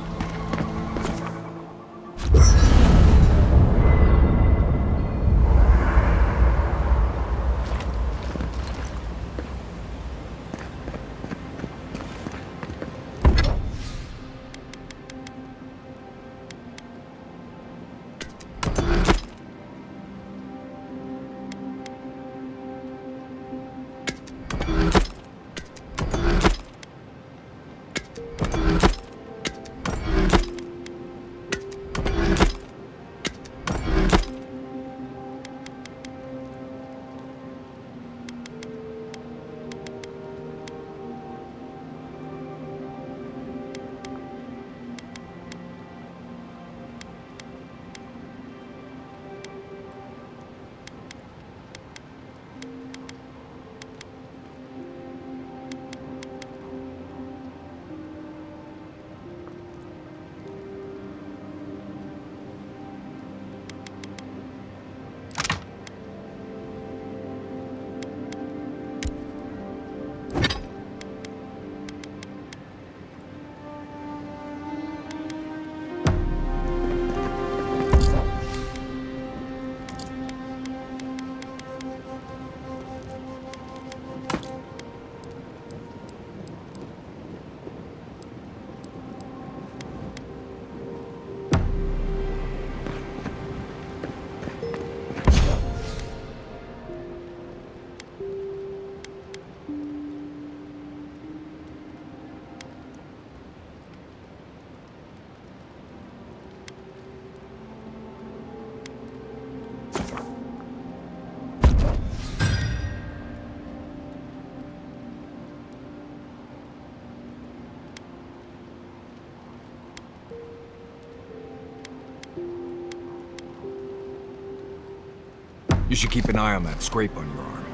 Speaker 3: You should keep an eye on that scrape on your arm.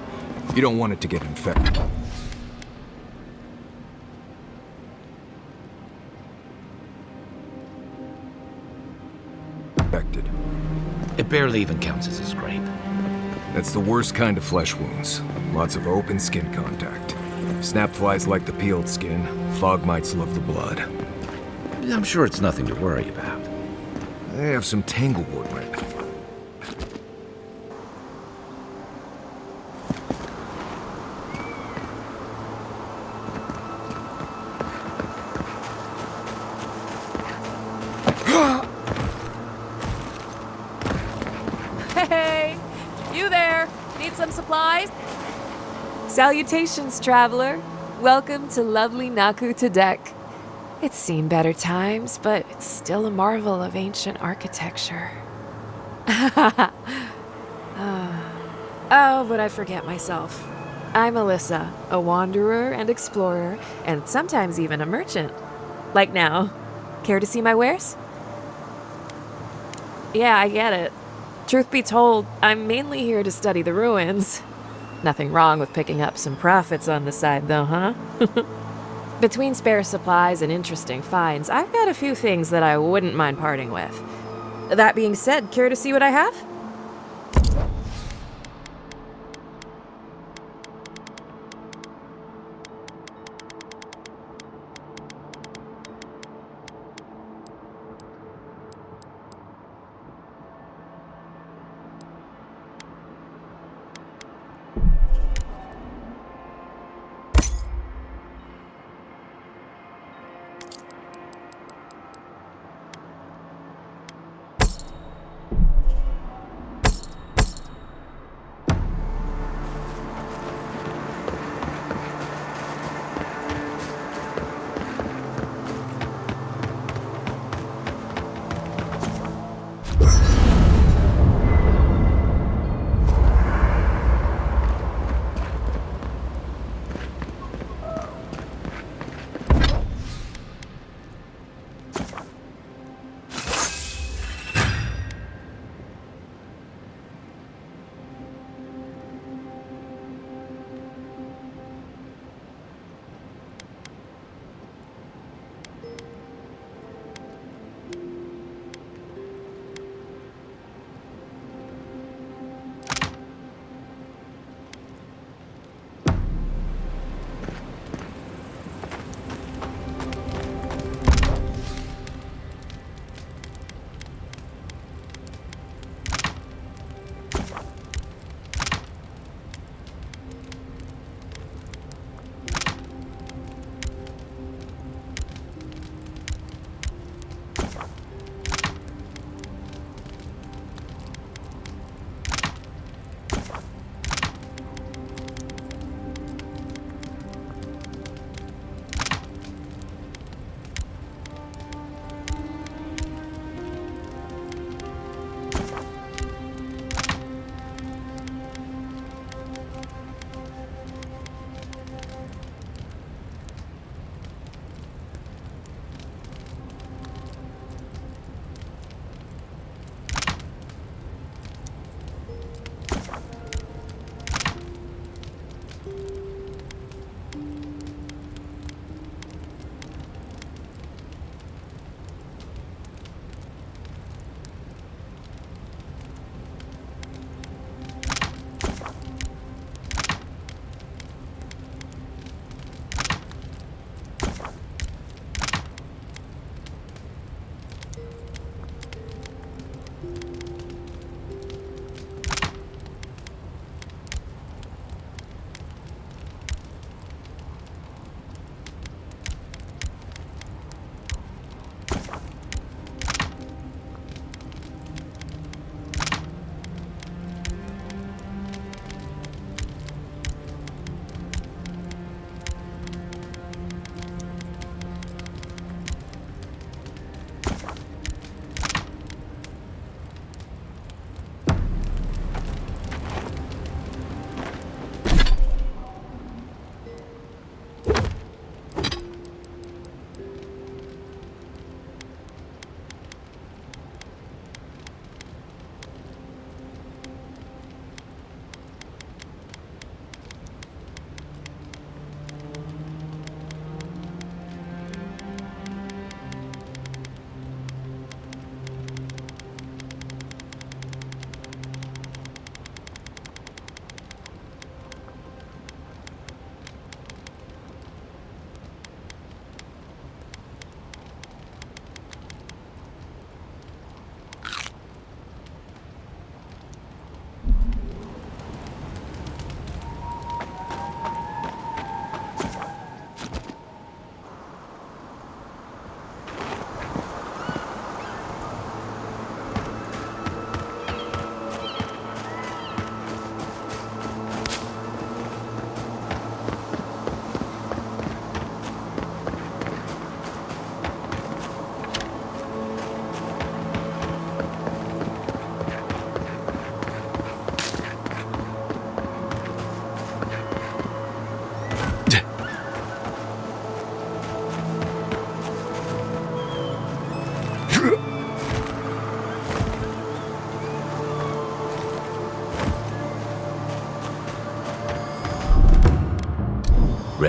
Speaker 3: You don't want it to get infected.
Speaker 10: It barely even counts as a scrape.
Speaker 3: That's the worst kind of flesh wounds. Lots of open skin contact. Snapflies like the peeled skin. Fog mites love the blood.
Speaker 10: I'm sure it's nothing to worry about.
Speaker 3: They have some tanglewood right now.
Speaker 21: Hey! You there! Need some supplies? Salutations, traveler. Welcome to lovely Naku Tedek. It's seen better times, but it's still a marvel of ancient architecture. Oh, but I forget myself. I'm Alyssa, a wanderer and explorer, and sometimes even a merchant. Like now. Care to see my wares? Yeah, I get it. Truth be told, I'm mainly here to study the ruins. Nothing wrong with picking up some profits on the side, though, huh? Between spare supplies and interesting finds, I've got a few things that I wouldn't mind parting with. That being said, care to see what I have?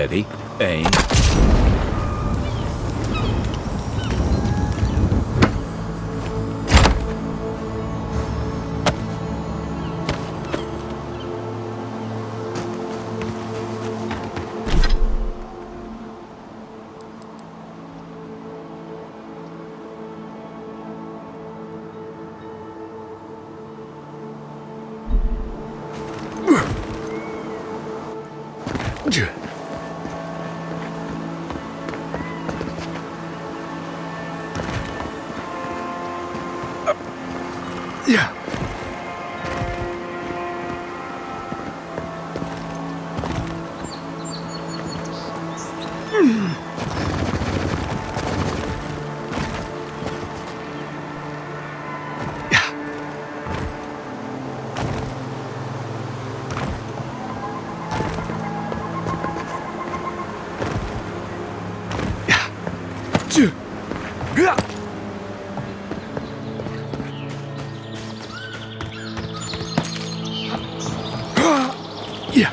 Speaker 5: Ready, aim.
Speaker 3: Yeah.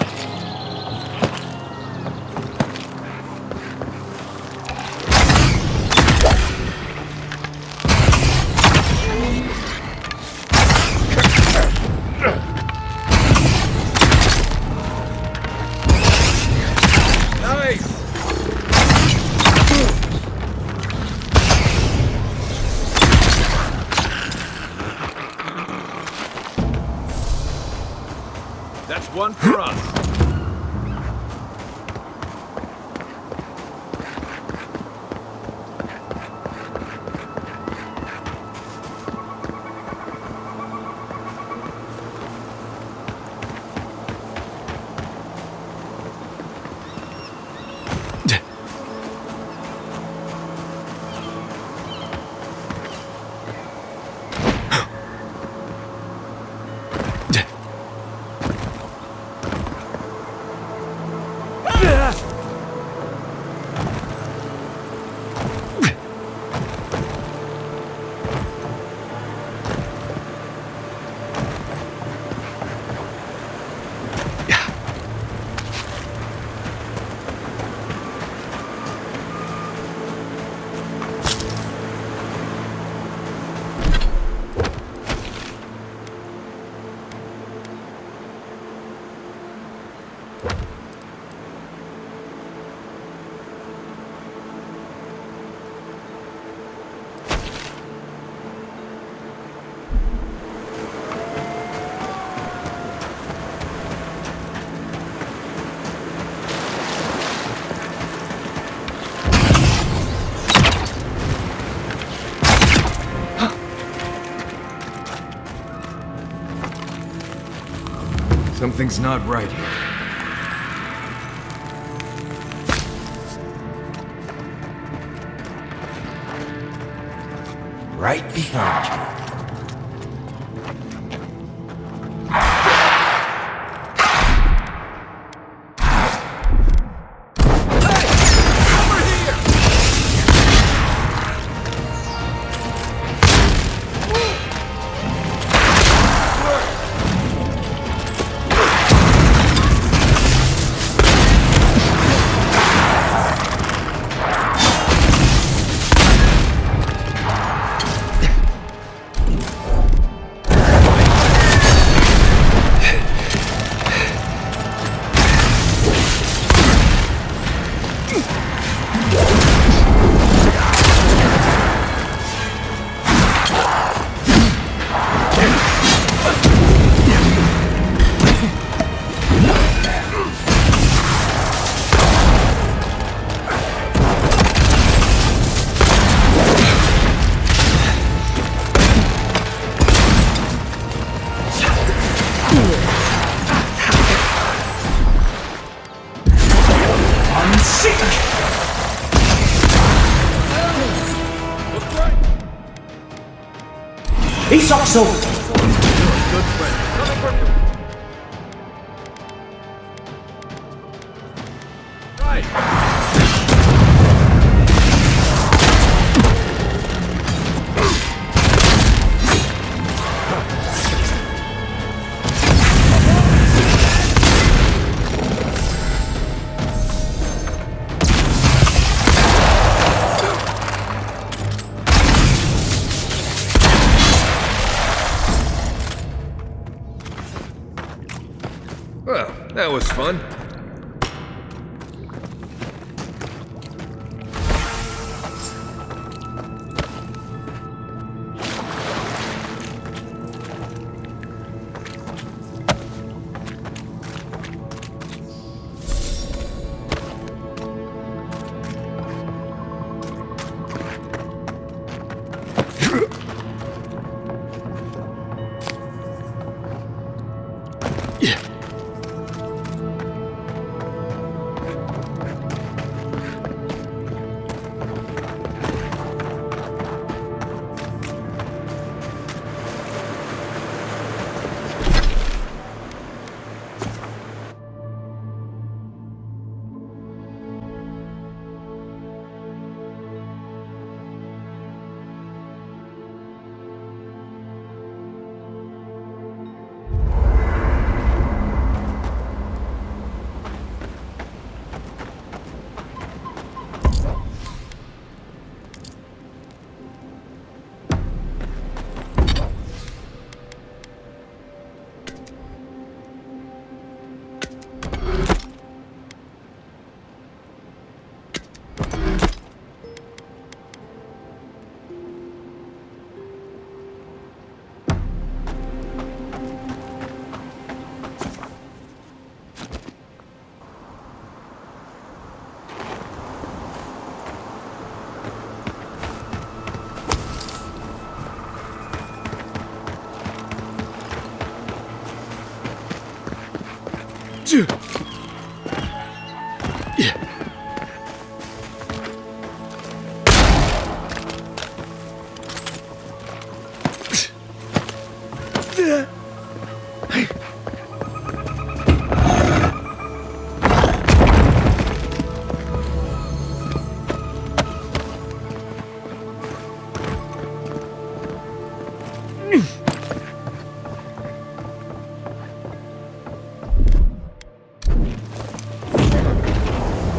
Speaker 4: That's one for us.
Speaker 3: Something's not right here.
Speaker 15: Right behind you.
Speaker 6: He's also
Speaker 4: Good friend. Coming from you. Right.
Speaker 3: That was fun.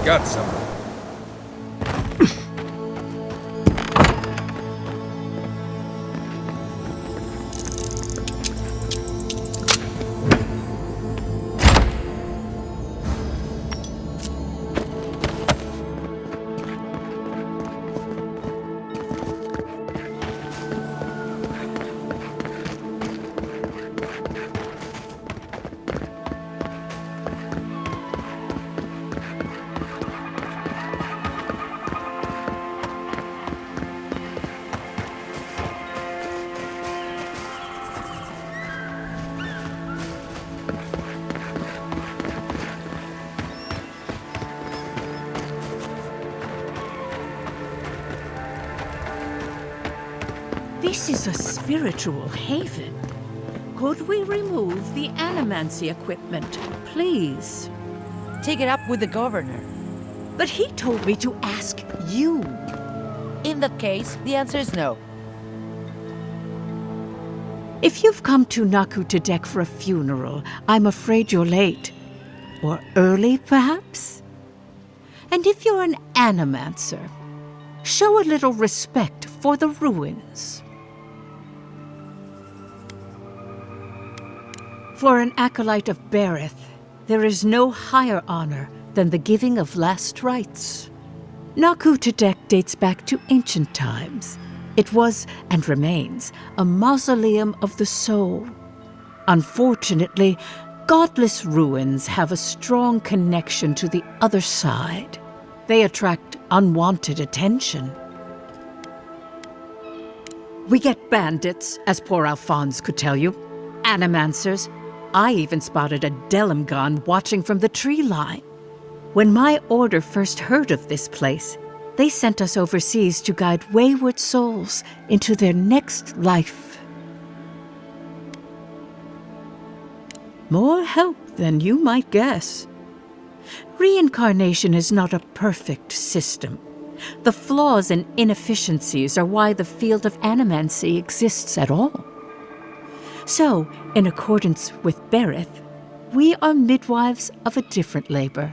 Speaker 3: Got something.
Speaker 9: This is a spiritual haven. Could we remove the animancy equipment, please?
Speaker 22: Take it up with the governor.
Speaker 9: But he told me to ask you.
Speaker 22: In that case, the answer is no.
Speaker 9: If you've come to Naku Tedek for a funeral, I'm afraid you're late. Or early, perhaps? And if you're an animancer, show a little respect for the ruins. For an acolyte of Berith, there is no higher honor than the giving of last rites. Naku Tedek dates back to ancient times. It was, and remains, a mausoleum of the soul. Unfortunately, godless ruins have a strong connection to the other side. They attract unwanted attention. We get bandits, as poor Alphonse could tell you, animancers. I even spotted a Delimgon watching from the tree line. When my order first heard of this place, they sent us overseas to guide wayward souls into their next life. More help than you might guess. Reincarnation is not a perfect system. The flaws and inefficiencies are why the field of animancy exists at all. So, in accordance with Berith, we are midwives of a different labor,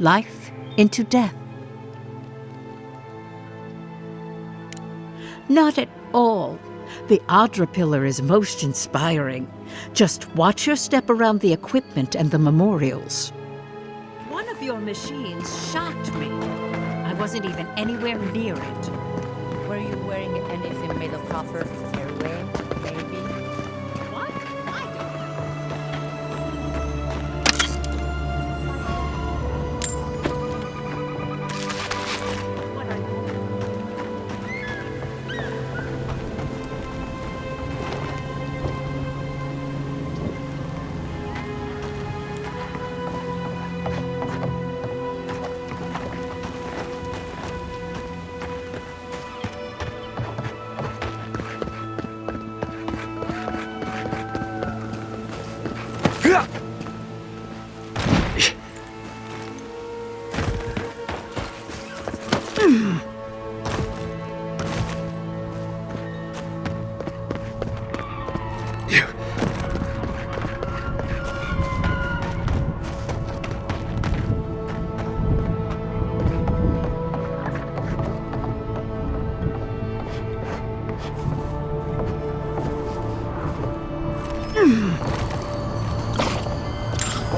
Speaker 9: life into death. Not at all. The Adra Pillar is most inspiring. Just watch your step around the equipment and the memorials.
Speaker 1: One of your machines shocked me. I wasn't even anywhere near it.
Speaker 22: Were you wearing anything made of copper? Airwear, maybe?
Speaker 1: What? I don't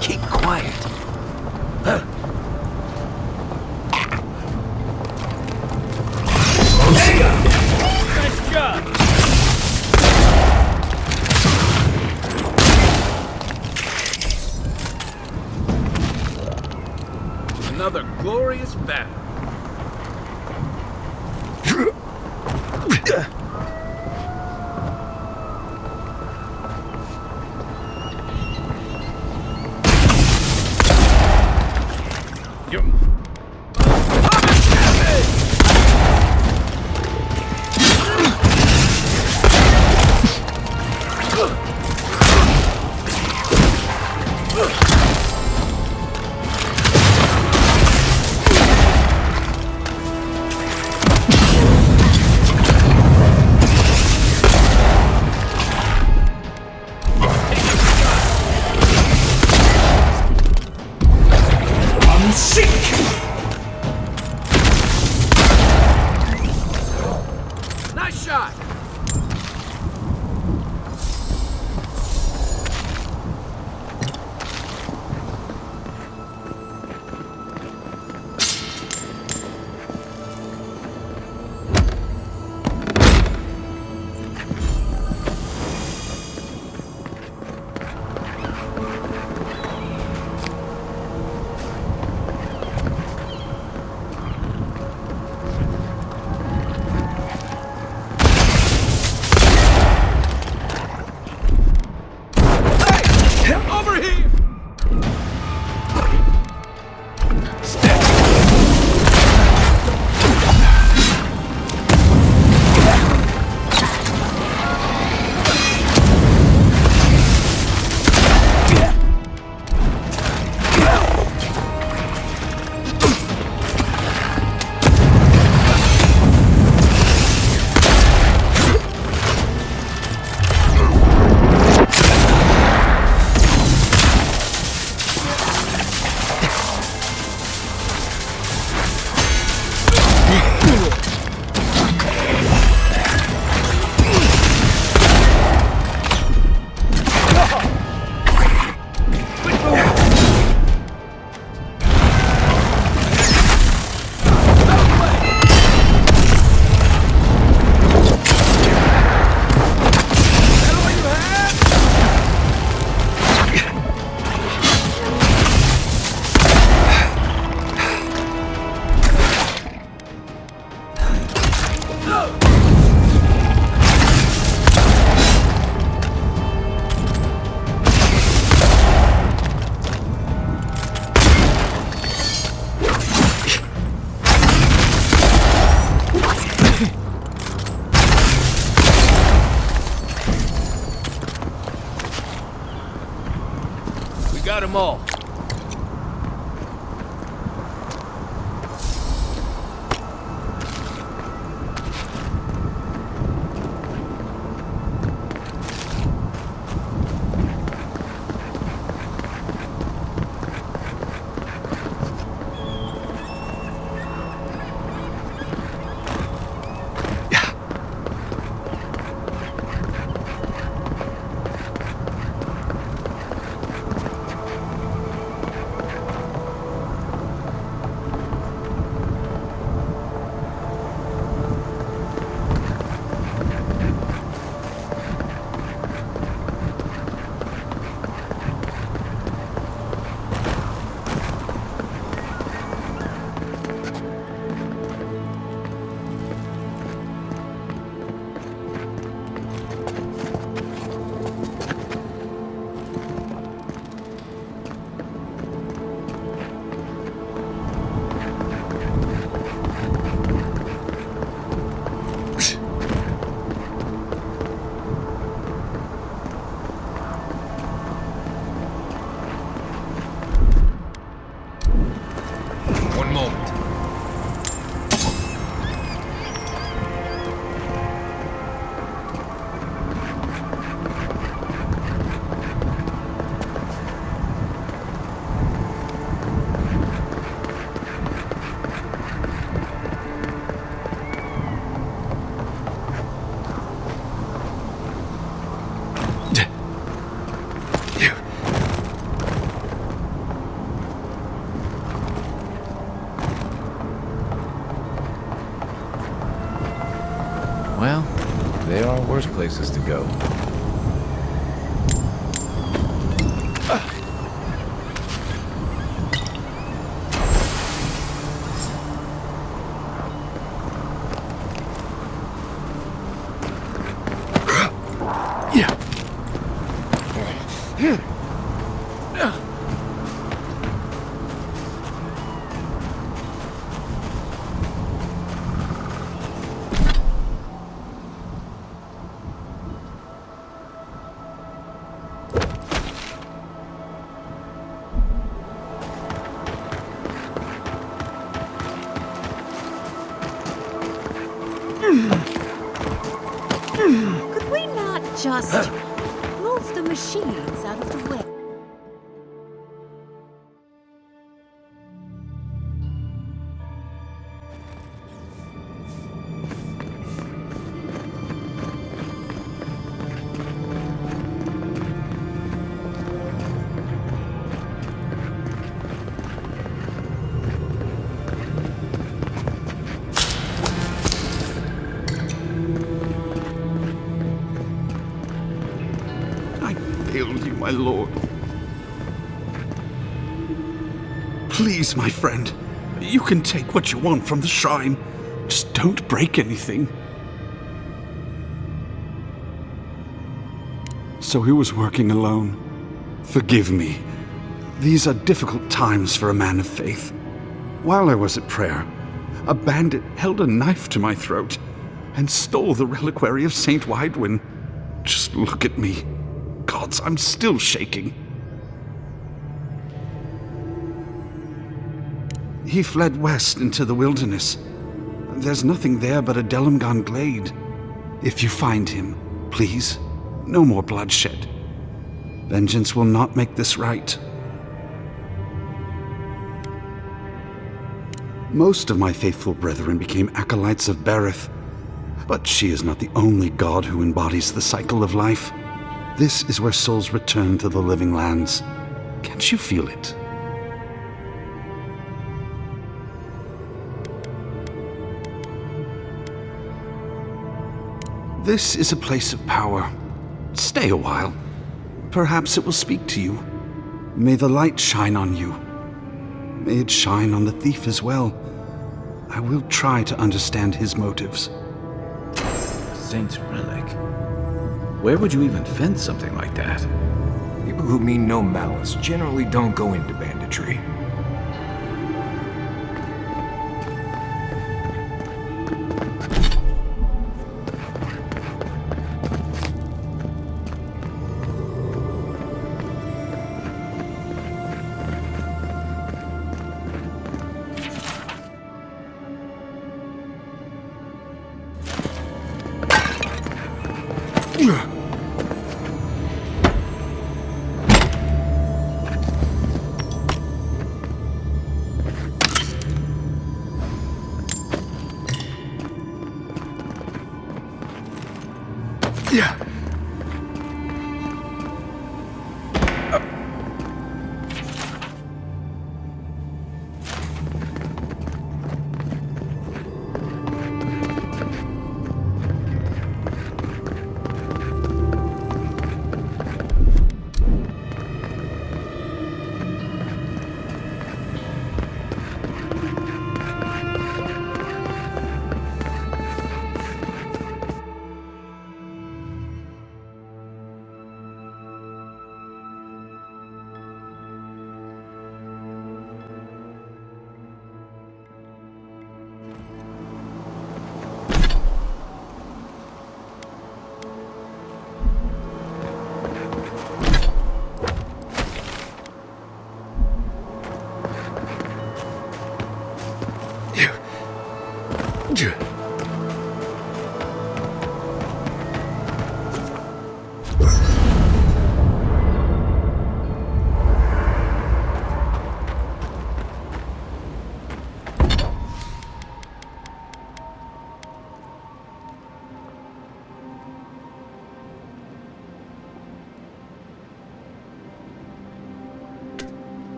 Speaker 3: Keep quiet.
Speaker 4: Nice job! Another glorious battle. Nice shot! Over here! We got them all.
Speaker 10: Well, there are worse places to go.
Speaker 1: Could we not just move the machines out of the way?
Speaker 12: You, my lord. Please, my friend, you can take what you want from the shrine. Just don't break anything. So he was working alone. Forgive me. These are difficult times for a man of faith. While I was at prayer, a bandit held a knife to my throat and stole the reliquary of Saint Widwin. Just look at me. Gods, I'm still shaking. He fled west into the wilderness. There's nothing there but a Delimgon glade. If you find him, please, no more bloodshed. Vengeance will not make this right. Most of my faithful brethren became acolytes of Berith, but she is not the only god who embodies the cycle of life. This is where souls return to the living lands. Can't you feel it? This is a place of power. Stay a while. Perhaps it will speak to you. May the light shine on you. May it shine on the thief as well. I will try to understand his motives.
Speaker 10: Saint's relic. Where would you even find something like that?
Speaker 3: People who mean no malice generally don't go into banditry.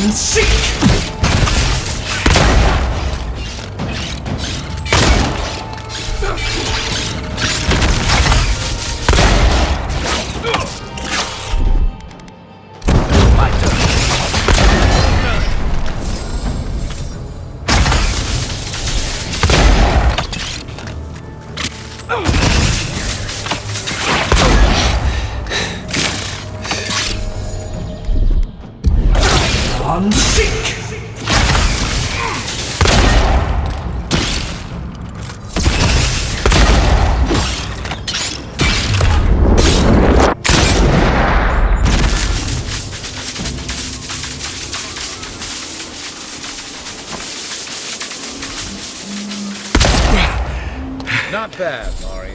Speaker 6: On seek! On seek!
Speaker 4: Not bad, Mario.